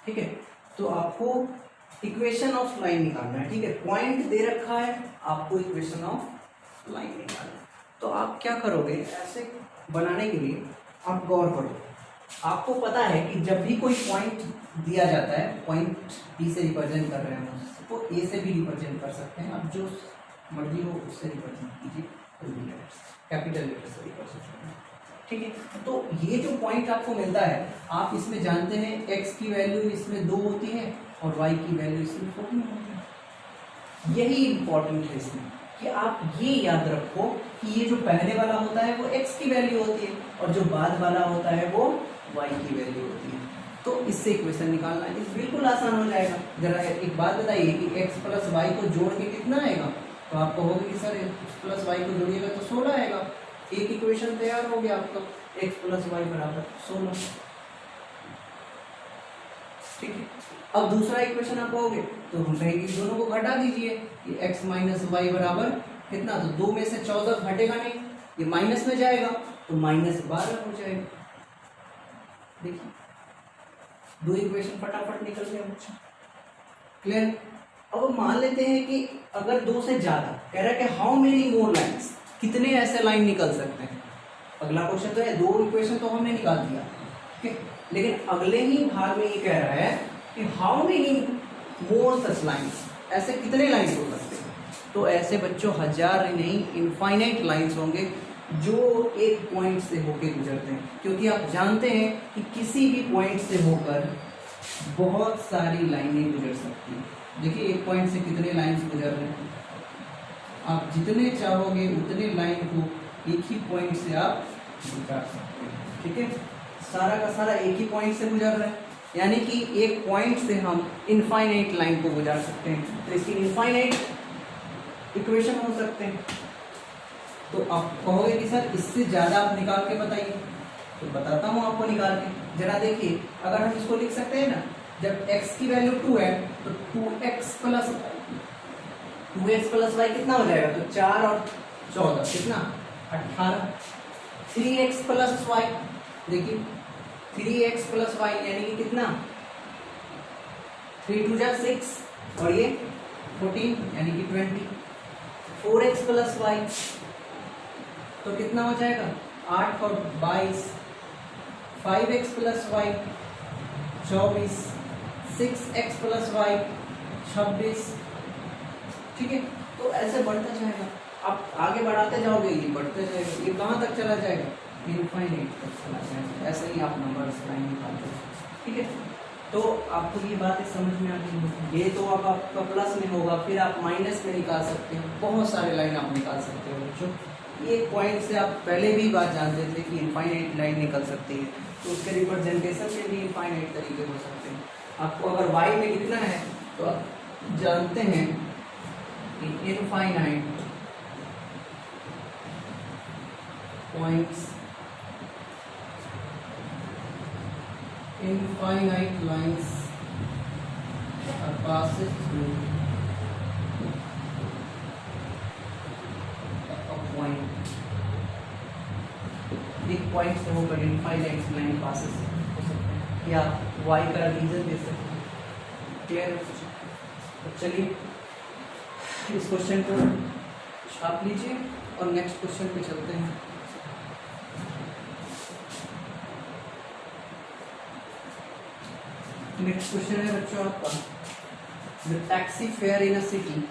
Speaker 2: ठीक है, तो आपको इक्वेशन ऑफ लाइन निकालना है। ठीक है, पॉइंट दे रखा है, आपको इक्वेशन ऑफ लाइन निकालना है। तो आप क्या करोगे, ऐसे बनाने के लिए आप गौर करो, आपको पता है कि जब भी कोई पॉइंट दिया जाता है, पॉइंट बी से रिप्रेजेंट कर रहे हैं तो ए से भी रिप्रेजेंट कर सकते हैं, आप जो मर्जी हो उससे रिप्रेजेंट कीजिए, कैपिटल लेटर से रिप्रेजेंट करना। ठीक है, तो ये जो पॉइंट आपको मिलता है, आप इसमें जानते हैं x की वैल्यू इसमें 2 होती है और y की वैल्यू इसमें 14 होती है। यही इंपॉर्टेंट है इसमें कि आप ये याद रखो कि ये जो पहले वाला होता है वो x की वैल्यू होती है और जो बाद वाला होता है वो y की वैल्यू होती है। तो इससे इक्वेशन निकालना है, बिल्कुल आसान हो जाएगा। जरा एक बात बताइए कि x प्लस वाई को जोड़ के कितना आएगा, तो आपको होगा कि सर x प्लस वाई को जोड़िएगा तो 16 आएगा। एक इक्वेशन तैयार हो गया आपका, x प्लस वाई बराबर 16। ठीक है, अब दूसरा इक्वेशन आप कहोगे तो हम कहेंगे दोनों को घटा दीजिए, ये x माइनस वाई बराबर कितना, तो 2 में से 14 घटेगा नहीं, ये माइनस में जाएगा तो माइनस 12 हो जाएगा। देखिए 2 इक्वेशन फटाफट निकल गया बच्चों, क्लियर। अब मान लेते हैं कि अगर 2 से ज्यादा, कह रहा है कि हाउ मेनी मोर लाइन्स, कितने ऐसे लाइन निकल सकते हैं। अगला क्वेश्चन तो है, 2 इक्वेशन तो हमने निकाल दिया, ठीक है, लेकिन अगले ही भाग में ये कह रहा है कि how many more such lines, ऐसे कितने लाइन्स हो सकते हैं। तो ऐसे बच्चों 1000 नहीं, इनफाइनाइट लाइन्स होंगे जो एक पॉइंट से होकर गुजरते हैं, क्योंकि आप जानते हैं कि किसी भी पॉइंट से होकर बहुत सारी लाइनें गुजर सकती हैं। देखिए एक पॉइंट से कितने लाइन्स गुजर रहे हैं, आप जितने चाहोगे उतने लाइन को एक ही पॉइंट से आप गुजार सकते हैं। ठीक है, सारा का सारा एक ही पॉइंट से गुजर रहा है, यानी कि एक पॉइंट से हम इनफाइनाइट लाइन को गुजार सकते हैं, तो इसकी इनफाइनाइट इक्वेशन हो सकते हैं। तो आप कहोगे कि सर इससे ज़्यादा आप निकाल के बताइए, तो बताता हूँ आपको निकाल के। जरा देखिए, अगर हम इसको लिख सकते हैं ना, जब x की वैल्यू 2 है तो 2x प्लस वाई कितना हो जाएगा, तो 4 और 14 कितना 18। 3x प्लस वाई, देखिए 3x प्लस वाई यानी कि कितना 3 2 जा 6 और ये 14 यानी कि 20। 4x प्लस वाई तो कितना हो जाएगा 8 और 22। 5x plus Y 24। 6x plus Y 26। ठीक है, तो ऐसे बढ़ता जाएगा, आप आगे बढ़ाते जाओगे, ये बढ़ते जाएगा, ये कहाँ तक चला जाएगा, इनफाइनाइट तक चला जाएगा। ऐसे ही आप नंबर्स लाइन निकालते हैं। ठीक है, तो आपको ये बातें समझ में आती है। ये तो अब आपका प्लस में होगा, फिर आप माइनस में निकाल सकते हो, बहुत सारे लाइन आप निकाल सकते हो बच्चों। एक पॉइंट से आप पहले भी बात जानते थे कि इनफाइनाइट लाइन निकल सकती है, तो उसके रिप्रेजेंटेशन में भी इनफाइनाइट तरीके हो सकते हैं। आपको अगर वाई में लिखना है तो आप जानते हैं कि infinite points, infinite lines are passes through a point। एक पॉइंट से होकर इनफाइनाइट लाइन पासेस हो सकते हैं, या y का रीजन दे सकते हैं। क्लियर है? तो चलिए इस क्वेश्चन को छाप लीजिए और नेक्स्ट क्वेश्चन पे चलते हैं। नेक्स्ट क्वेश्चन है बच्चों आपका, the taxi fare in a city.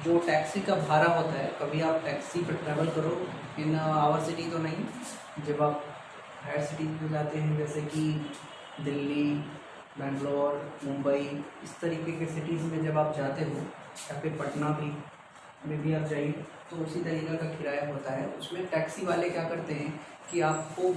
Speaker 2: जो टैक्सी का भाड़ा होता है, कभी आप टैक्सी पर ट्रैवल करो इन आवर सिटी तो नहीं, जब आप हायर सिटी में जाते हैं, जैसे कि दिल्ली, बेंगलोर, मुंबई, इस तरीके के सिटीज़ में जब आप जाते हो, या फिर पटना में भी आप जाइए, तो उसी तरीके का किराया होता है। उसमें टैक्सी वाले क्या करते हैं कि आपको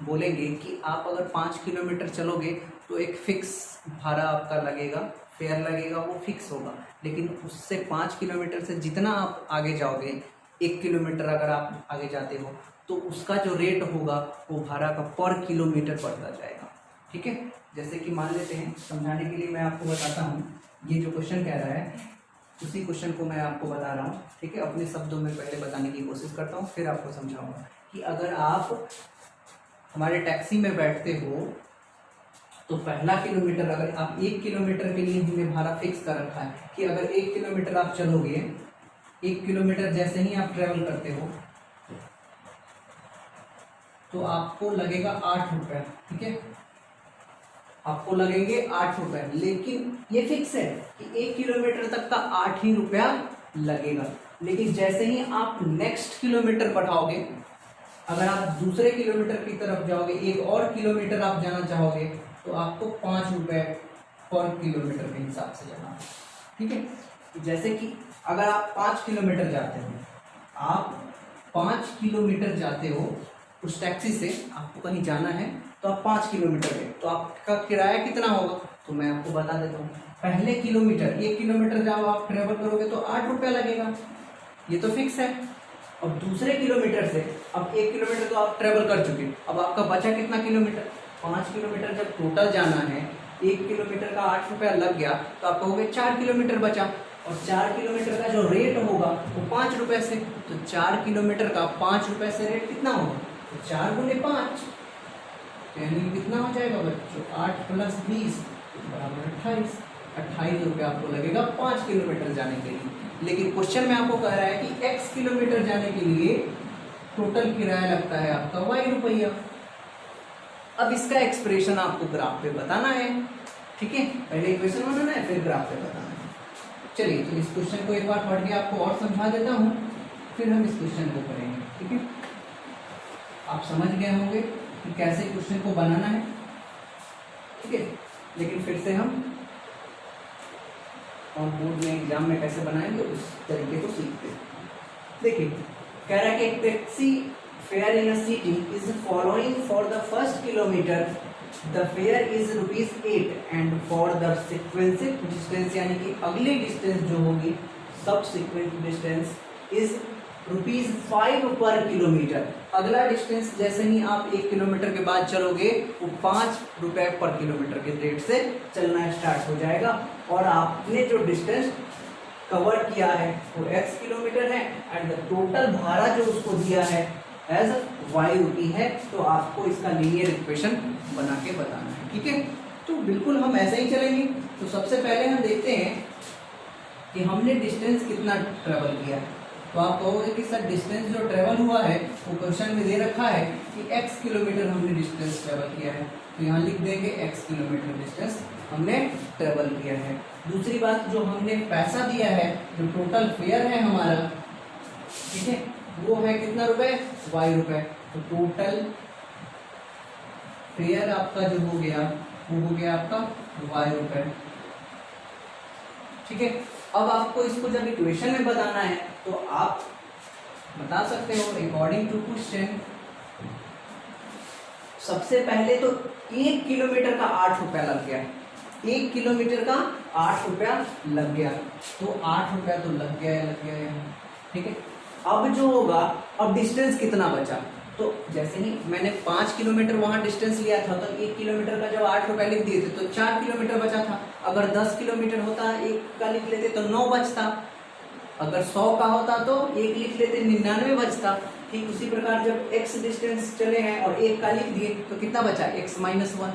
Speaker 2: बोलेंगे कि आप अगर 5 किलोमीटर चलोगे तो एक फ़िक्स भाड़ा आपका लगेगा, फेयर लगेगा, वो फिक्स होगा। लेकिन उससे 5 किलोमीटर से जितना आप आगे जाओगे, 1 किलोमीटर अगर आप आगे जाते हो, तो उसका जो रेट होगा वो भाड़ा का पर किलोमीटर पड़ता जाएगा। ठीक है, जैसे कि मान लेते हैं, समझाने के लिए मैं आपको बताता हूँ, ये जो क्वेश्चन कह रहा है उसी क्वेश्चन को मैं आपको बता रहा हूँ। ठीक है, अपने शब्दों में पहले बताने की कोशिश करता हूँ, फिर आपको समझाऊंगा कि अगर आप हमारे टैक्सी में बैठते हो तो पहला किलोमीटर, अगर आप 1 किलोमीटर के लिए हमने भाड़ा फिक्स कर रखा है कि अगर 1 किलोमीटर आप चलोगे, 1 किलोमीटर जैसे ही आप ट्रेवल करते हो तो आपको लगेगा 8 रुपये। ठीक है, आपको लगेंगे 8 रुपये, लेकिन ये फिक्स है कि 1 किलोमीटर तक का 8 ही रुपया लगेगा। लेकिन जैसे ही आप नेक्स्ट किलोमीटर बढ़ाओगे, अगर आप दूसरे किलोमीटर की तरफ जाओगे, एक और किलोमीटर आप जाना चाहोगे, तो आपको 5 रुपये पर किलोमीटर के हिसाब से जाना है। ठीक है, जैसे कि अगर आप 5 किलोमीटर जाते हो, आप 5 किलोमीटर जाते हो उस टैक्सी से, आपको कहीं जाना है तो आप 5 किलोमीटर गए, तो आपका किराया कितना होगा, तो मैं आपको बता देता हूँ। पहले किलोमीटर, 1 किलोमीटर जब आप ट्रेवल करोगे तो 8 रुपया लगेगा, ये तो फिक्स है। अब दूसरे किलोमीटर से, अब 1 किलोमीटर तो आप ट्रेवल कर चुके, अब आपका बचा कितना किलोमीटर, 5 किलोमीटर जब टोटल जाना है, 1 किलोमीटर का 8 रुपया लग गया, तो आप कहोगे 4 किलोमीटर बचा, और 4 किलोमीटर का जो रेट होगा वो 5 रुपये से, तो 4 किलोमीटर का 5 रुपये से रेट कितना होगा, तो 4 गुने 5, यानी कितना हो जाएगा बच्चों, 8 + 20 बराबर 28। 28 रुपया आपको लगेगा 5 किलोमीटर जाने के लिए। लेकिन क्वेश्चन में आपको कह रहा है कि x किलोमीटर जाने के लिए टोटल किराया लगता है आपका y रुपया। अब इसका एक्सप्रेशन आपको ग्राफ पे बताना है। ठीक है, पहले इक्वेशन बनाना है, फिर ग्राफ पे बताना है। चलिए, तो इस क्वेश्चन को एक बार पढ़ के आपको और समझा देता हूँ, फिर हम इस क्वेश्चन को करेंगे। ठीक है, आप समझ गए होंगे कि कैसे क्वेश्चन को बनाना है। ठीक है, लेकिन फिर से हम और बोर्ड में एग्जाम में कैसे बनाएंगे उस तरीके को सीखते हैं। देखिए, कह रहा है कि taxi fare in a city is following for the first kilometer the fare is ₹8 and for the successive distance, यानी कि अगली डिस्टेंस जो होगी, सबसिक्वेंट डिस्टेंस, इज ₹5 पर किलोमीटर। अगला डिस्टेंस जैसे ही आप 1 किलोमीटर के बाद चलोगे, वो 5 रुपये पर किलोमीटर के रेट से चलना स्टार्ट हो जाएगा, और आपने जो डिस्टेंस कवर किया है वो x किलोमीटर है, एंड द टोटल भाड़ा जो उसको दिया है एज ₹y है। तो आपको इसका लीनियर इक्वेशन बना के बताना है। ठीक है, तो बिल्कुल हम ऐसे ही चलेंगे। तो सबसे पहले हम देखते हैं कि हमने डिस्टेंस कितना ट्रेवल किया है। तो आप कहोगे कि सर डिस्टेंस जो ट्रेवल हुआ है वो क्वेश्चन में दे रखा है कि x किलोमीटर हमने डिस्टेंस ट्रेवल किया है, तो यहाँ लिख देंगे x किलोमीटर डिस्टेंस हमने ट्रेवल किया है। दूसरी बात, जो हमने पैसा दिया है, जो टोटल फेयर है हमारा, ठीक है, वो है कितना रुपए, y रुपए। तो टोटल फेयर आपका जो हो गया वो हो गया आपका y रुपए। ठीक है, अब आपको इसको जब इक्वेशन में बताना है तो आप बता सकते हो अकॉर्डिंग टू क्वेश्चन। सबसे पहले तो 1 किलोमीटर का 8 रुपया लग गया, 1 किलोमीटर का 8 रुपया लग गया, तो 8 रुपया तो लग गया। ठीक है, अब जो होगा, अब डिस्टेंस कितना बचा, तो जैसे ही मैंने 5 किलोमीटर वहां डिस्टेंस लिया था, तो 1 किलोमीटर का जब 8 रुपया लिख दिए थे तो 4 किलोमीटर बचा था। अगर 10 किलोमीटर होता, 1 का लिख लेते तो 9 बचता। अगर 100 का होता तो 1 लिख लेते, 99 बचता। ठीक उसी प्रकार जब x डिस्टेंस चले हैं और 1 का लिख दिए तो कितना बचा, x - 1।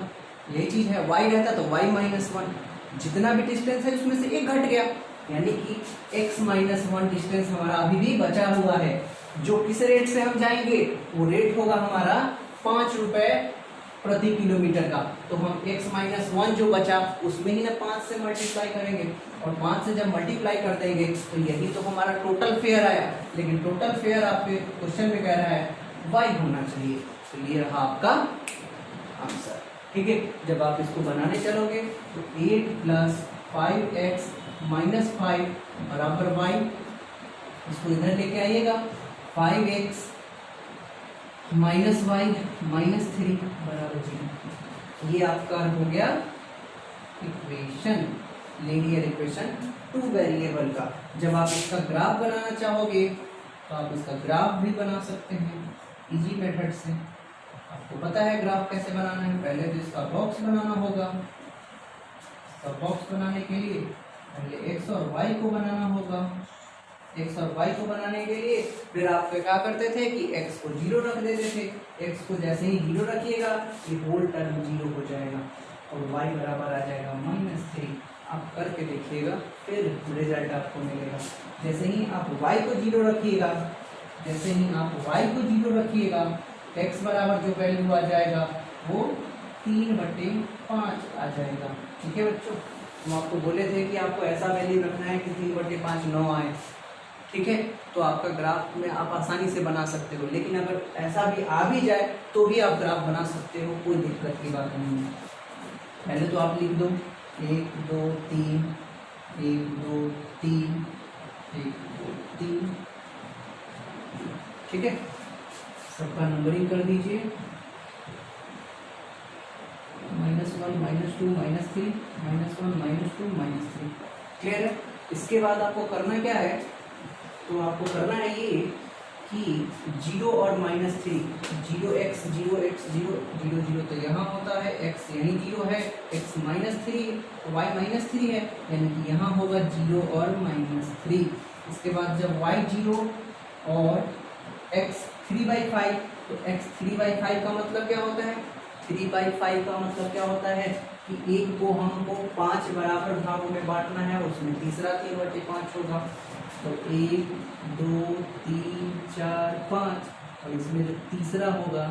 Speaker 2: यही चीज है, y रहता तो y - 1। जितना भी डिस्टेंस है उसमें से 1 घट गया, यानी कि x - 1 डिस्टेंस हमारा अभी भी बचा हुआ है। जो किस रेट से हम जाएंगे, वो रेट होगा हमारा 5 रुपए प्रति किलोमीटर का। तो हम x - 1 जो बचा उसमें ही ना 5 से मल्टीप्लाई करेंगे, और 5 से जब मल्टीप्लाई कर देंगे तो यही तो हमारा टोटल फेयर आया। लेकिन टोटल फेयर आपके क्वेश्चन में कह रहा है y होना चाहिए, तो ये रहा आपका आंसर। ठीक है, जब आप इसको बनाने चलोगे तो 8 प्लस 5x माइनस 5 बराबर y, इसको इधर लेके आइएगा, 5x माइनस y माइनस 3 बराबर 0। ये आपका हो गया equation, linear equation two variable का। जब आप इसका ग्राफ बनाना चाहोगे तो आप इसका ग्राफ भी बना सकते हैं इजी मेथड से। आपको पता है ग्राफ कैसे बनाना है, पहले तो इसका बॉक्स बनाना होगा। इसका बॉक्स बनाने के लिए पहले x और y को बनाना होगा। x और y को बनाने के लिए फिर आप क्या करते थे कि x को 0 रख देते थे। x को जैसे ही 0 रखिएगा ये होल टर्म 0 हो जाएगा और y बराबर आ जाएगा -3। आप करके देखिएगा, फिर रिजल्ट आपको मिलेगा। जैसे ही आप y को 0 रखिएगा, जैसे ही आप y को 0 रखिएगा, x बराबर जो वैल्यू आ जाएगा वो 3/5 आ जाएगा। ठीक है बच्चों, हम आपको बोले थे कि आपको ऐसा वैल्यू रखना है कि 3/5 9 आए। ठीक है, तो आपका ग्राफ में आप आसानी से बना सकते हो, लेकिन अगर ऐसा भी आ भी जाए तो भी आप ग्राफ बना सकते हो, कोई दिक्कत की बात नहीं है। पहले तो आप लिख दो 1 2 3 1 2 3 1 2 3। ठीक है, सबका नंबरिंग कर दीजिए, -1 -2 -3 -1 -2 -3। क्लियर है। इसके बाद आपको करना क्या है, तो आपको करना है ये कि 0 और -3, 0x 0x 0 0 0 तो यहाँ होता है, x यहीं 0 है, x -3 y -3 है, यानी कि यहाँ होगा 0 और -3। इसके बाद जब y 0 और x 3/5, तो x 3/5 का मतलब क्या होता है, 3/5 का मतलब क्या होता है कि एक को हमको 5 बराबर भागों में बांटना है, उसमें तीसरा 3/5 होगा। तो 1 2 3 4 5, और इसमें जो तीसरा होगा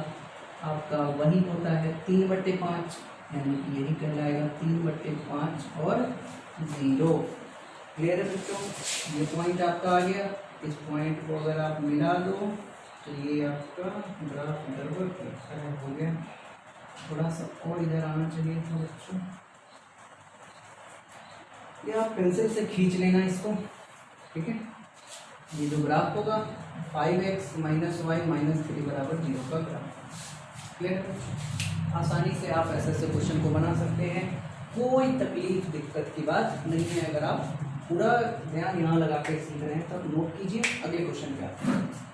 Speaker 2: आपका वही होता है 3/5, यानी कि यही कहलाएगा 3/5 और 0। क्लियर है बच्चों, ये पॉइंट आपका आ गया। इस पॉइंट को अगर आप मिला दो तो ये आपका ग्राफ गड़बड़ हो गया। थोड़ा सा और इधर आना चाहिए था बच्चों, ये आप पेंसिल से खींच लेना इसको। ठीक है, ये जो ग्राफ होगा 5x माइनस वाई माइनस 3 बराबर 0 का ग्राफ। क्लियर है, आसानी से आप ऐसे ऐसे क्वेश्चन को बना सकते हैं, कोई तकलीफ दिक्कत की बात नहीं है। अगर आप पूरा ध्यान यहाँ लगा के सीख रहे हैं तब नोट कीजिए। अगले क्वेश्चन पे आते हैं।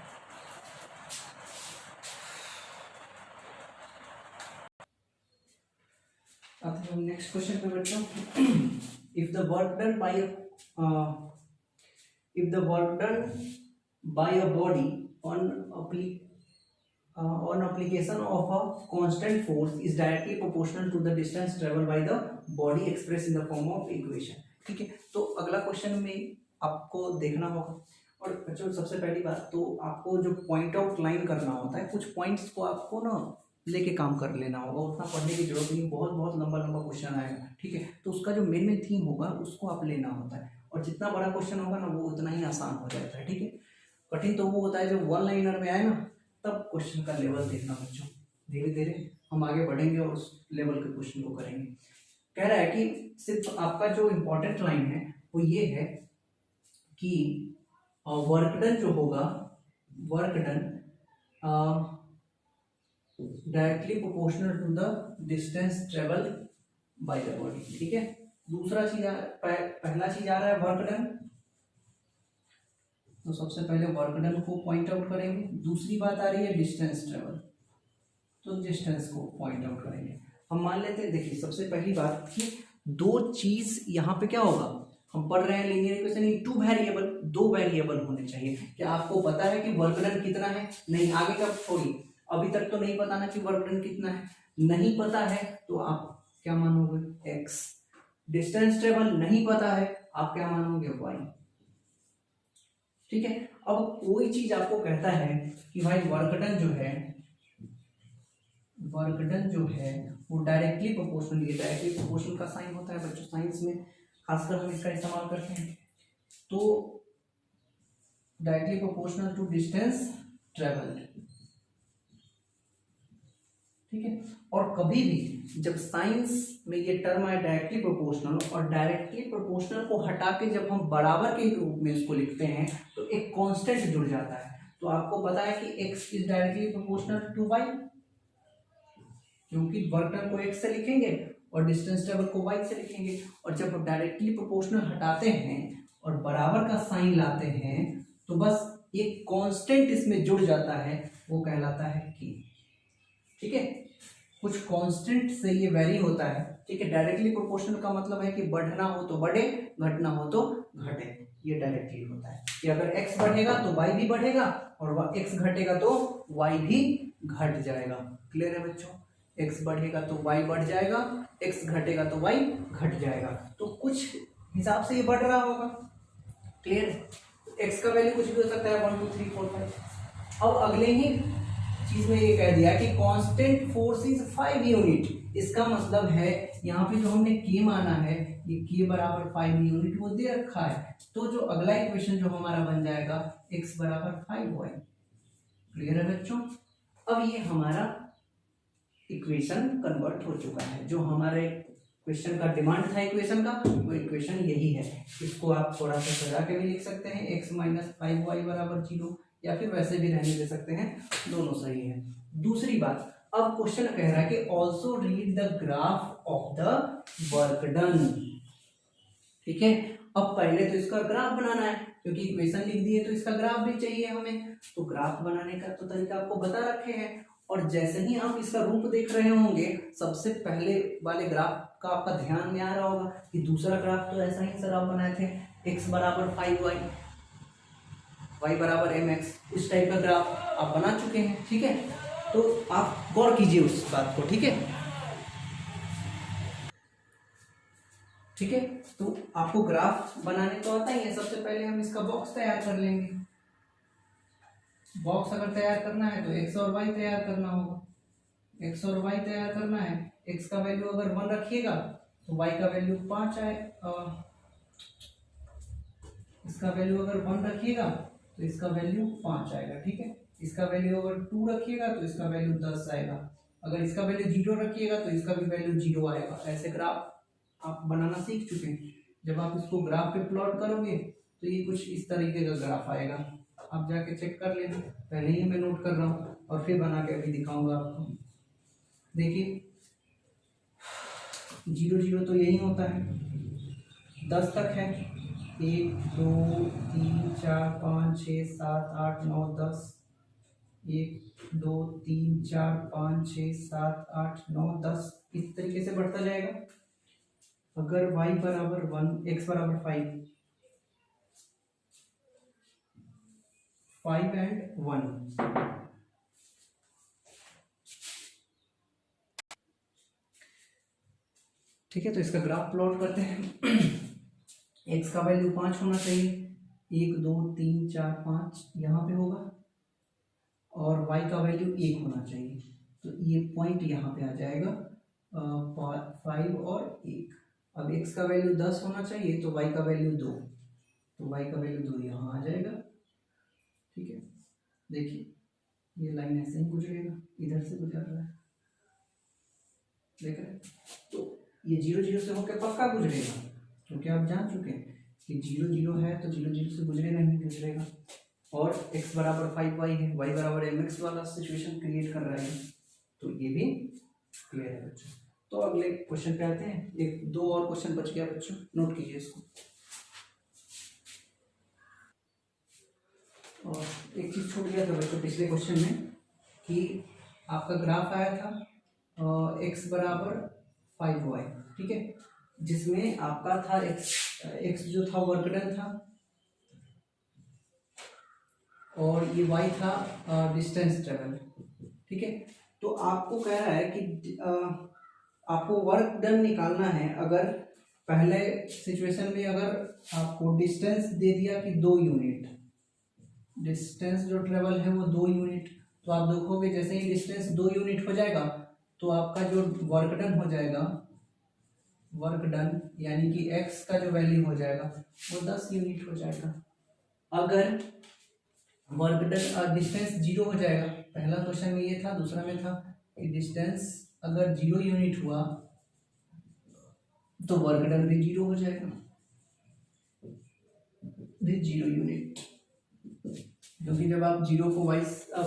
Speaker 2: नेक्स्ट क्वेश्चन पे बच्चों, if the work done by if the work done by a body on application of a constant force is directly proportional to the distance traveled by the body expressed in the form of equation। ठीक है, तो अगला question में आपको देखना होगा, और बच्चों सबसे पहली बात तो आपको जो पॉइंट आउट लाइन करना होता है, कुछ पॉइंट्स को आपको ना लेके काम कर लेना होगा, उतना पढ़ने की जरूरत नहीं, बहुत बहुत लंबा लंबा क्वेश्चन आएगा। ठीक है, तो उसका जो मेन थीम होगा उसको आप लेना होता है, और जितना बड़ा क्वेश्चन होगा ना वो उतना ही आसान हो जाता है। ठीक है, कठिन तो वो होता है जब वन लाइनर में आए ना, तब क्वेश्चन का लेवल देखना बच्चों। धीरे धीरे हम आगे बढ़ेंगे और उस लेवल के क्वेश्चन को करेंगे। कह रहा है कि सिर्फ आपका जो इम्पोर्टेंट लाइन है वो ये है कि वर्क डन जो होगा, work done directly proportional to the distance travel by the body. ठीक है, दूसरा चीज पहला चीज आ रहा है वर्क डन, तो सबसे पहले वर्क डन को पॉइंट आउट करेंगे। दूसरी बात आ रही है डिस्टेंस ट्रेवल, तो डिस्टेंस को पॉइंट आउट करेंगे। हम मान लेते हैं, देखिए सबसे पहली बात कि दो चीज यहाँ पे क्या होगा, हम पढ़ रहे हैं linear equation in two variable, दो वेरिएबल होने चाहिए। क्या आपको पता है कि वर्क डन कितना है? नहीं, आगे का छोड़िए, अभी तक तो नहीं पता ना कि वर्क डन कितना है, नहीं पता है तो आप क्या मानोगे x। डिस्टेंस ट्रेवल नहीं पता है, आप क्या मानोगे y। ठीक है, अब कोई चीज आपको कहता है कि भाई वर्क डन जो है, वर्क डन जो है वो डायरेक्टली प्रोपोर्शनल, ये डायरेक्टली प्रोपोर्शनल का साइन होता है बच्चों, साइंस में खासकर हम इसका इस्तेमाल करते हैं। तो directly proportional to distance travelled, ठीक है। और कभी भी जब साइंस में ये टर्म है डायरेक्टली प्रोपोर्शनल, और डायरेक्टली प्रोपोर्शनल को हटा के जब हम बराबर के रूप में इसको लिखते हैं तो एक कांस्टेंट जुड़ जाता है। तो आपको पता है कि x is directly proportional to y, क्योंकि वर्क डन को x से लिखेंगे और डिस्टेंस ट्रेवल को y से लिखेंगे। और जब डायरेक्टली प्रोपोर्शनल हटाते हैं और बराबर का साइन लाते हैं तो बस एक कांस्टेंट इसमें जुड़ जाता है, वो कहलाता है k। ठीक है, कुछ कांस्टेंट से ये वेरी होता है। ठीक है, डायरेक्टली प्रोपोर्शनल का मतलब है कि बढ़ना हो तो बढ़े, घटना हो तो घटे, ये डायरेक्टली होता है कि अगर x बढ़ेगा तो y भी बढ़ेगा और x घटेगा तो y भी घट जाएगा। क्लियर है बच्चों? x बढ़ेगा तो y बढ़ जाएगा, x घटेगा तो y घट जाएगा। तो कुछ हिसाब से ये बढ़ रहा होगा। क्लियर है? x का वैल्यू कुछ भी हो सकता है, 1 2 3 4 5। अब अगले ही चीज में ये कह दिया कि कांस्टेंट फोर्स इज 5 यूनिट। इसका मतलब है यहाँ पे जो हमने k माना है ये k बराबर 5 यूनिट वो दे रखा है। तो जो अगला इक्वेशन जो हमारा बन जाएगा x बराबर 5y। क्लियर है बच्चों? अब ये हमारा इक्वेशन कन्वर्ट हो चुका है। जो हमारे क्वेश्चन का डिमांड था इक्वेशन का, वो इक्वेशन यही है। इसको आप थोड़ा सा सजा के भी लिख सकते हैं, x माइनस 5y बराबर 0, या फिर वैसे भी रहने दे सकते हैं, दोनों सही है। दूसरी बात, अब क्वेश्चन कह रहा है कि also read the graph of the work done. ठीक है, अब पहले तो इसका ग्राफ बनाना है, क्योंकि इक्वेशन लिख दी है तो इसका ग्राफ भी चाहिए हमें। तो ग्राफ बनाने का तो तरीका आपको बता रखे हैं, और जैसे ही आप इसका रूप देख रहे होंगे सबसे पहले वाले ग्राफ का आपका ध्यान में आ रहा होगा कि दूसरा ग्राफ तो ऐसा ही सर आप बनाए थे, x बराबर 5y, y बराबर mx, इस टाइप का ग्राफ आप बना चुके हैं। ठीक है, तो आप गौर कीजिए उस बात को। ठीक है, ठीक है, तो आपको ग्राफ बनाने तो आता ही है। सबसे पहले हम इसका बॉक्स तैयार कर लेंगे। बॉक्स अगर तैयार करना है तो x और y तैयार करना होगा। x और y तैयार करना है, x का वैल्यू अगर 1 रखिएगा तो y का वैल्यू 5 आए, इसका वैल्यू अगर 1 रखिएगा तो इसका वैल्यू 5 आएगा। ठीक है, इसका वैल्यू अगर 2 रखिएगा तो इसका वैल्यू 10 आएगा, अगर इसका वैल्यू 0 रखिएगा तो इसका भी वैल्यू 0 आएगा। ऐसे ग्राफ आप बनाना सीख चुके हैं। जब आप इसको ग्राफ पे प्लॉट करोगे तो ये कुछ इस तरीके का ग्राफ आएगा। आप जाके चेक कर लेना, पहले ही मैं नोट कर रहा हूँ और फिर बना के अभी दिखाऊंगा आपको। देखिए 0 0 तो यही होता है, 10 तक है, 1 2 3 4 5 6 7 8 9 10, 1 2 3 4 5 6 7 8 9 10, इस तरीके से बढ़ता जाएगा। अगर y बराबर 1, x बराबर 5 एंड 1, ठीक है, तो इसका ग्राफ प्लॉट करते हैं। x का वैल्यू 5 होना चाहिए, 1 2 3 4 5 यहाँ पे होगा, और y का वैल्यू 1 होना चाहिए, तो ये पॉइंट यहाँ पे आ जाएगा 5 और 1। अब x का वैल्यू 10 होना चाहिए तो y का वैल्यू 2, तो y का वैल्यू 2 यहाँ आ जाएगा। ठीक है, देखिए ये लाइन ऐसे ही गुजरेगा, इधर से गुजर रहा है, देख रहे हैं? तो ये 0 0 से होकर पक्का गुजरेगा, क्योंकि आप जान चुके हैं कि 0 0 है तो 0 0 से गुजरेगा ही गुजरेगा। और x बराबर 5y है, y बराबर mx वाला सिचुएशन क्रिएट कर रहा है, तो ये भी क्लियर है बच्चों। तो अगले क्वेश्चन पे आते हैं। एक दो और क्वेश्चन बच गया बच्चों, नोट कीजिए इसको। और एक चीज छूट गया था बच्चों पिछले क्वेश्चन में, कि आपका ग्राफ आया था x बराबर 5y, ठीक है, जिसमें आपका था x जो था वर्क डन था, और ये y था डिस्टेंस ट्रेवल। ठीक है, तो आपको कह रहा है कि आपको वर्क डन निकालना है। अगर पहले सिचुएशन में अगर आपको डिस्टेंस दे दिया कि 2 यूनिट, डिस्टेंस जो ट्रेवल है वो 2 यूनिट, तो आप देखोगे जैसे ही डिस्टेंस 2 यूनिट हो जाएगा तो आपका जो वर्क डन हो जाएगा, वर्क डन यानी कि x का जो वैल्यू हो जाएगा वो 10 यूनिट हो जाएगा। अगर वर्क डन डिस्टेंस 0 हो जाएगा, पहला क्वेश्चन में ये था, दूसरा में था कि डिस्टेंस अगर 0 यूनिट हुआ तो वर्क डन भी 0 हो जाएगा, 0 यूनिट, क्योंकि जब आप 0 को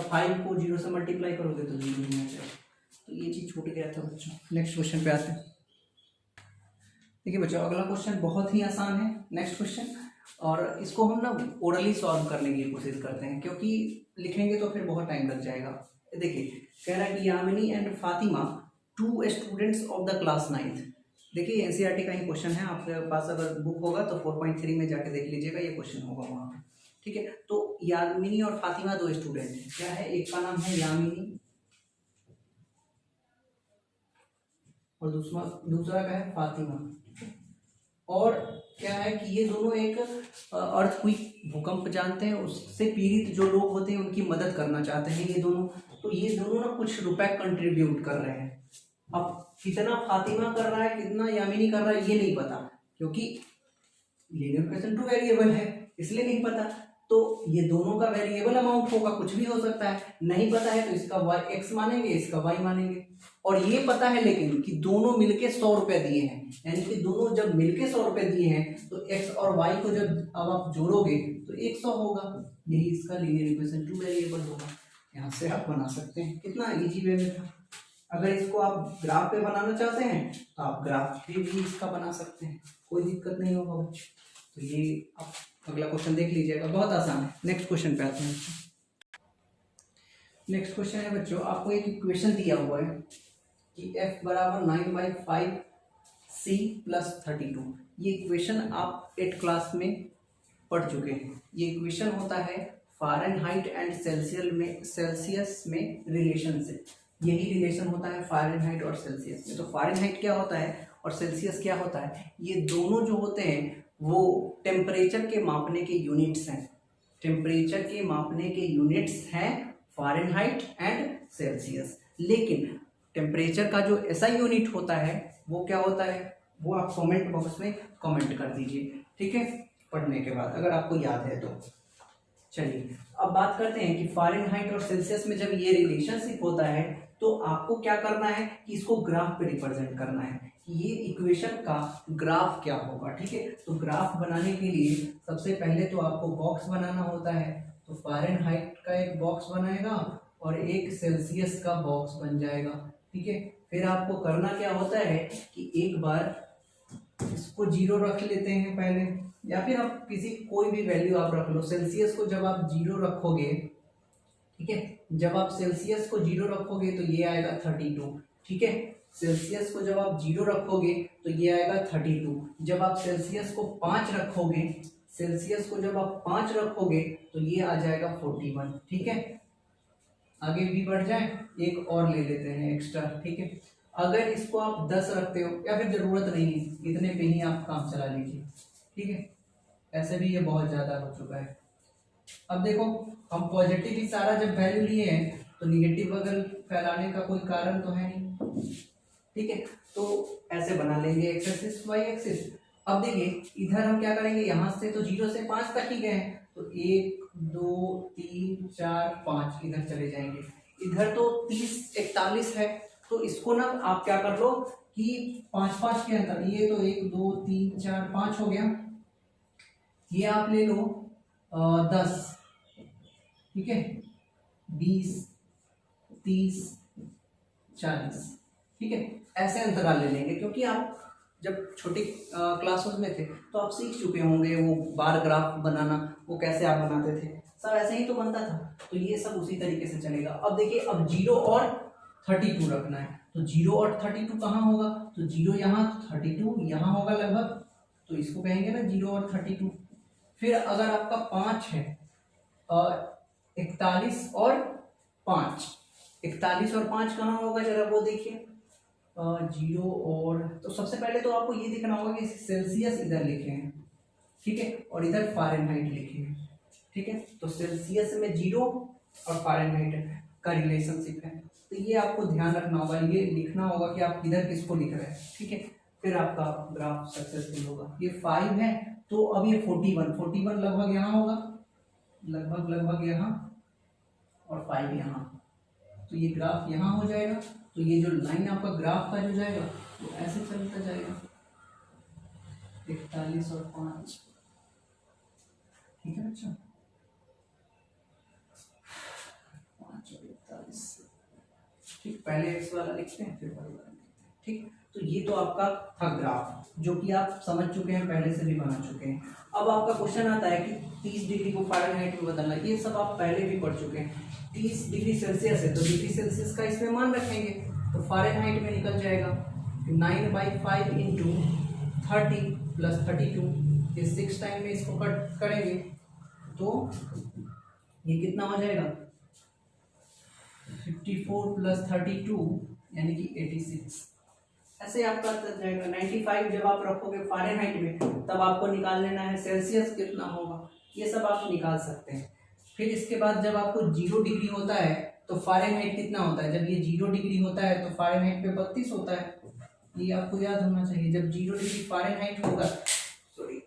Speaker 2: 5 को 0 से मल्टीप्लाई करोगे तो 0 नहीं आ जाएगा। तो ये चीज़ छूट गया था बच्चों। नेक्स्ट क्वेश्चन पे आते हैं। देखिए बच्चों, अगला क्वेश्चन बहुत ही आसान है। नेक्स्ट क्वेश्चन, और इसको हम ना ओरली सॉल्व करने की कोशिश करते हैं, क्योंकि लिखेंगे तो फिर बहुत टाइम लग जाएगा। देखिए कह रहा है कि Yamini and Fatima 2 students of the class 9th। देखिए एनसीईआरटी का ही क्वेश्चन है, आपके पास अगर बुक होगा तो 4.3 में जाके देख लीजिएगा, ये क्वेश्चन होगा वहाँ पे। ठीक है, तो यामिनी और फातिमा 2 स्टूडेंट हैं। क्या है, एक का नाम है यामिनी और दूसरा का है फातिमा। और क्या है कि ये दोनों एक अर्थक्वेक भूकंप जानते हैं, उससे पीड़ित जो लोग होते हैं उनकी मदद करना चाहते हैं ये दोनों। तो ये दोनों ना कुछ रुपए कंट्रीब्यूट कर रहे हैं। अब कितना फातिमा कर रहा है, कितना यामिनी कर रहा है, ये नहीं पता, क्योंकि लीनियर इक्वेशन 2 वेरिएबल है, इसलिए नहीं पता। तो ये दोनों का वेरिएबल अमाउंट होगा, कुछ भी हो सकता है। नहीं पता है तो इसका y x मानेंगे, इसका y मानेंगे। और ये पता है लेकिन कि दोनों मिलके 100 रुपए दिए हैं, यानी कि दोनों जब मिलके 100 रुपए दिए हैं तो x और y को जब अब आप जोड़ोगे तो 100 होगा। यही इसका लीनियर इक्वेशन 2 वेरिएबल होगा। यहाँ से आप बना सकते हैं, कितना इजी वे में था। अगर इसको आप ग्राफ पे बनाना चाहते हैं तो आप ग्राफ पे भी इसका बना सकते हैं, कोई दिक्कत नहीं होगा बच्चों। तो ये आप अगला क्वेश्चन देख लीजिएगा, बहुत आसान है। नेक्स्ट क्वेश्चन पे आते हैं बच्चों। नेक्स्ट क्वेश्चन है बच्चों, आपको एक इक्वेशन दिया हुआ है कि f बराबर 9/5 c प्लस 32। ये इक्वेशन आप 8th क्लास में पढ़ चुके हैं। ये इक्वेशन होता है फ़ारेनहाइट एंड सेल्सियस में रिलेशन से। यही रिलेशन होता है फ़ारेनहाइट और सेल्सियस में। तो फ़ारेनहाइट क्या होता है और सेल्सियस क्या होता है, ये दोनों जो होते हैं वो टेम्परेचर के मापने के यूनिट्स हैं। टेम्परेचर के मापने के यूनिट्स हैं फ़ारेनहाइट एंड सेल्सियस। लेकिन टेम्परेचर का जो ऐसा यूनिट होता है वो क्या होता है, वो आप कमेंट बॉक्स में कमेंट कर दीजिए, ठीक है, पढ़ने के बाद अगर आपको याद है तो। चलिए अब बात करते हैं कि फ़ारेनहाइट और सेल्सियस में जब ये रिलेशनशिप होता है तो आपको क्या करना है कि इसको ग्राफ पे रिप्रेजेंट करना है कि ये इक्वेशन का ग्राफ क्या होगा। ठीक है, तो ग्राफ बनाने के लिए सबसे पहले तो आपको बॉक्स बनाना होता है। तो फ़ारेनहाइट का एक बॉक्स बनाएगा और एक सेल्सियस का बॉक्स बन जाएगा। ठीक है, फिर आपको करना क्या होता है कि एक बार इसको 0 रख लेते हैं पहले, या फिर आप किसी कोई भी वैल्यू आप रख लो। सेल्सियस को जब आप 0 रखोगे, ठीक है, जब आप सेल्सियस को 0 रखोगे तो ये आएगा 32। ठीक है, सेल्सियस को जब आप 0 रखोगे तो ये आएगा 32। जब आप सेल्सियस को 5 रखोगे, सेल्सियस को जब आप 5 रखोगे तो ये आ जाएगा 41। ठीक है, आगे भी बढ़ जाए, एक और ले लेते हैं एक्स्ट्रा। ठीक है, अगर इसको आप 10 रखते हो या फिर ज़रूरत नहीं है, इतने पे ही आप काम चला लीजिए। ठीक है, ऐसे भी ये बहुत ज़्यादा हो चुका है। अब देखो, हम पॉजिटिव ही सारा जब वैल्यू लिए हैं तो निगेटिव बगल फैलाने का कोई कारण तो है नहीं। ठीक है, तो ऐसे बना लेंगे एक्स एक्सिस वाई एक्सिस। अब देखिए इधर हम क्या करेंगे, यहाँ से तो 0 से 5 तक ही गए हैं, तो 1 2 3 4 5 इधर चले जाएंगे। इधर तो 30 41 है, तो इसको ना आप क्या कर लो कि 5 के अंदर, ये तो 1 2 3 4 5 हो गया, ये आप ले लो 10। ठीक है, 20 30 40। ठीक है, ऐसे अंतराल ले लेंगे, क्योंकि आप जब छोटी क्लासेस में थे तो आप सीख चुके होंगे वो बार ग्राफ बनाना, वो कैसे आप बनाते थे, सब ऐसे ही तो बनता था। तो ये सब उसी तरीके से चलेगा। अब देखिए, अब 0 और 32 रखना है, तो 0 और 32 कहाँ होगा, तो 0 यहाँ, 32 यहाँ होगा लगभग, तो इसको कहेंगे ना 0 और 32। फिर अगर आपका 5 है, 41 और 5, 41 और 5 कहाँ होगा जरा वो देखिए, 0 और, तो सबसे पहले तो आपको ये देखना होगा कि सेल्सियस इधर लिखे हैं, ठीक है, और इधर फ़ारेनहाइट लिखे हैं। ठीक है, तो सेल्सियस में 0 और फ़ारेनहाइट का रिलेशनशिप है, तो ये आपको ध्यान रखना होगा, ये लिखना होगा कि आप इधर किसको लिख रहे हैं। ठीक है, फिर आपका ग्राफ सक्सेसफुल होगा। ये 5 है, तो अब ये 41 लगभग यहाँ होगा, लगभग यहाँ, और 5 यहाँ, तो ये ग्राफ यहाँ हो जाएगा तो ये जो लाइन आपका ग्राफ का जो जाएगा वो ऐसे चलता जाएगा 41 और 5, ठीक है बच्चों, 5 और 41, ठीक। पहले x वाला लिखते हैं फिर y वाला लिखते हैं, ठीक। तो ये तो आपका था ग्राफ जो कि आप समझ चुके हैं, पहले से भी बना चुके हैं। अब आपका क्वेश्चन आता है कि 30 डिग्री को फ़ारेनहाइट में बदलना, ये सब आप पहले भी पढ़ चुके हैं। 30 डिग्री सेल्सियस है तो डिग्री सेल्सियस का इसमें मान रखेंगे तो फ़ारेनहाइट में निकल जाएगा 9/5 इंटू 30 प्लस 32, ये 6 टाइम में इसको कट करेंगे तो ये कितना हो जाएगा 54 प्लस 32 यानी कि 86। ऐसे आपका जाएगा 95 जब आप रखोगे फ़ारेनहाइट में तब आपको निकाल लेना है सेल्सियस कितना होगा, ये सब आप निकाल सकते हैं। फिर इसके बाद जब आपको 0 डिग्री होता है तो फ़ारेनहाइट कितना होता है, जब ये 0 डिग्री होता है तो फ़ारेनहाइट पे 32 होता है, ये आपको याद होना चाहिए। जब 0 डिग्री फ़ारेनहाइट होगा, सॉरी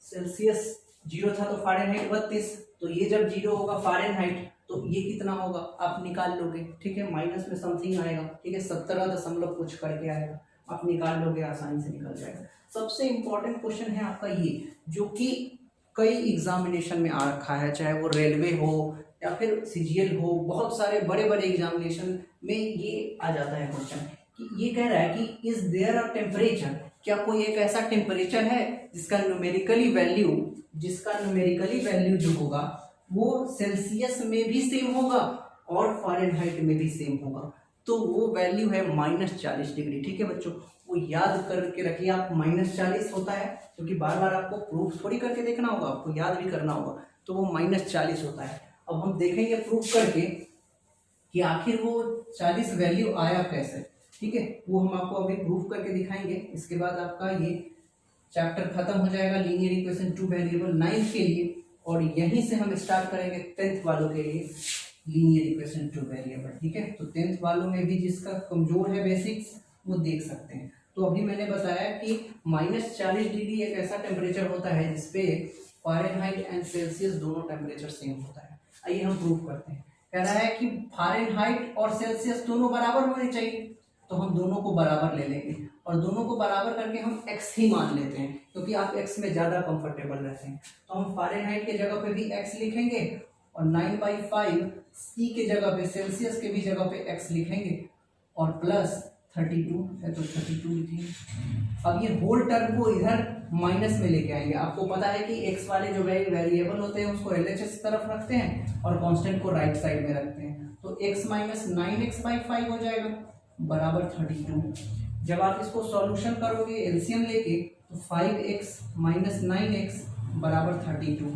Speaker 2: सेल्सियस 0 था तो फ़ारेनहाइट 32, तो ये जब 0 होगा फ़ारेनहाइट तो ये कितना होगा आप निकाल लोगे, ठीक है। माइनस में समथिंग आएगा, ठीक है, 17 दशमलव कुछ करके आएगा, आप निकाल लोगे, आसानी से निकल जाएगा। सबसे इम्पोर्टेंट क्वेश्चन है आपका ये, जो कि कई एग्जामिनेशन में आ रखा है, चाहे वो रेलवे हो या फिर CGL हो, बहुत सारे बड़े बड़े एग्जामिनेशन में ये आ जाता है क्वेश्चन कि ये कह रहा है कि इज देयर अ टेम्परेचर, क्या कोई एक ऐसा टेम्परेचर है जिसका न्यूमेरिकली वैल्यू जो होगा वो सेल्सियस में भी सेम होगा और फ़ारेनहाइट में भी सेम होगा, तो वो वैल्यू है -40 डिग्री, ठीक है बच्चों। वो याद करके रखिए आप, -40 होता है, क्योंकि बार बार आपको प्रूफ थोड़ी करके देखना होगा, आपको याद भी करना होगा, तो वो -40 होता है। अब हम देखेंगे प्रूफ करके कि आखिर वो 40 वैल्यू आया कैसे, ठीक है, वो हम आपको अभी प्रूफ करके दिखाएंगे। इसके बाद आपका ये चैप्टर खत्म हो जाएगा लीनियर इक्वेशन 2 वेरिएबल 9 के लिए, और यहीं से हम स्टार्ट करेंगे 10th वालों के लिए लीनियर इक्वेशन 2 वेरिएबल, ठीक है। तो 10th वालों में भी जिसका कमजोर है बेसिक्स वो देख सकते हैं। तो अभी मैंने बताया कि -40 डिग्री एक ऐसा टेम्परेचर होता है जिसपे फ़ारेनहाइट एंड सेल्सियस दोनों टेम्परेचर सेम होता है। आइए हम प्रूफ करते हैं। कह रहा है कि फ़ारेनहाइट और सेल्सियस दोनों बराबर होने चाहिए, तो हम दोनों को बराबर ले लेंगे और दोनों को बराबर करके हम x ही मान लेते हैं, क्योंकि आप x में ज़्यादा कंफर्टेबल रहते हैं। तो हम फ़ारेनहाइट के जगह पे भी x लिखेंगे और 9/5 C के जगह पे, सेल्सियस के भी जगह पे x लिखेंगे और प्लस 32 है तो 32 लिखेंगे। अब ये होल टर्म को इधर माइनस में लेके आएंगे। आपको पता है कि x वाले जो वेरिएबल होते हैं उसको LHS तरफ रखते हैं और कांस्टेंट को राइट साइड में रखते हैं, तो x माइनस 9x/5 हो जाएगा बराबर 32। जब आप इसको सॉल्यूशन करोगे एलसीएम लेके तो 5x माइनस 9x बराबर 32।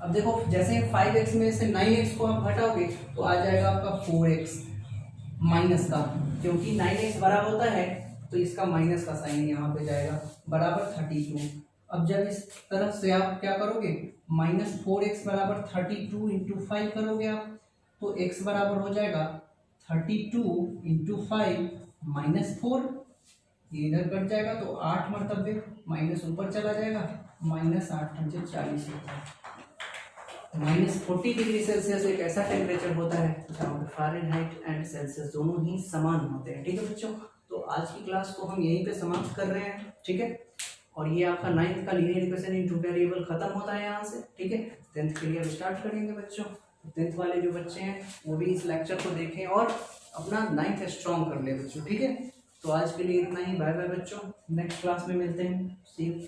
Speaker 2: अब देखो जैसे 5x में से 9x को आप घटाओगे तो आ जाएगा आपका 4x माइनस का, क्योंकि 9x बड़ा होता है तो इसका माइनस का साइन यहाँ पे जाएगा बराबर 32। अब जब इस तरफ से आप क्या करोगे -4x बराबर 32 इंटू 5 करोगे आप, तो x बराबर हो जाएगा 32 इंटू 5 -4, ये इधर कट जाएगा तो 8 मरतबे माइनस ऊपर चला जाएगा, -8 40 होता है। -40 डिग्री सेल्सियस एक ऐसा टेम्परेचर होता है जहाँ पे फ़ारेनहाइट एंड सेल्सियस दोनों ही समान होते हैं, ठीक है बच्चों। तो आज की क्लास को हम यहीं पे समाप्त कर रहे हैं, ठीक है। और ये आपका 9th का लीनियर इक्वेशन इन 2 वेरिएबल खत्म होता है यहाँ से, ठीक है। 10th के लिए अब स्टार्ट करेंगे बच्चों। 10th वाले जो बच्चे हैं वो भी इस लेक्चर को देखें और अपना 9th स्ट्रॉन्ग कर ले बच्चों, ठीक है। तो आज के लिए इतना ही, बाय बाय बच्चों, नेक्स्ट क्लास में मिलते हैं, सी यू।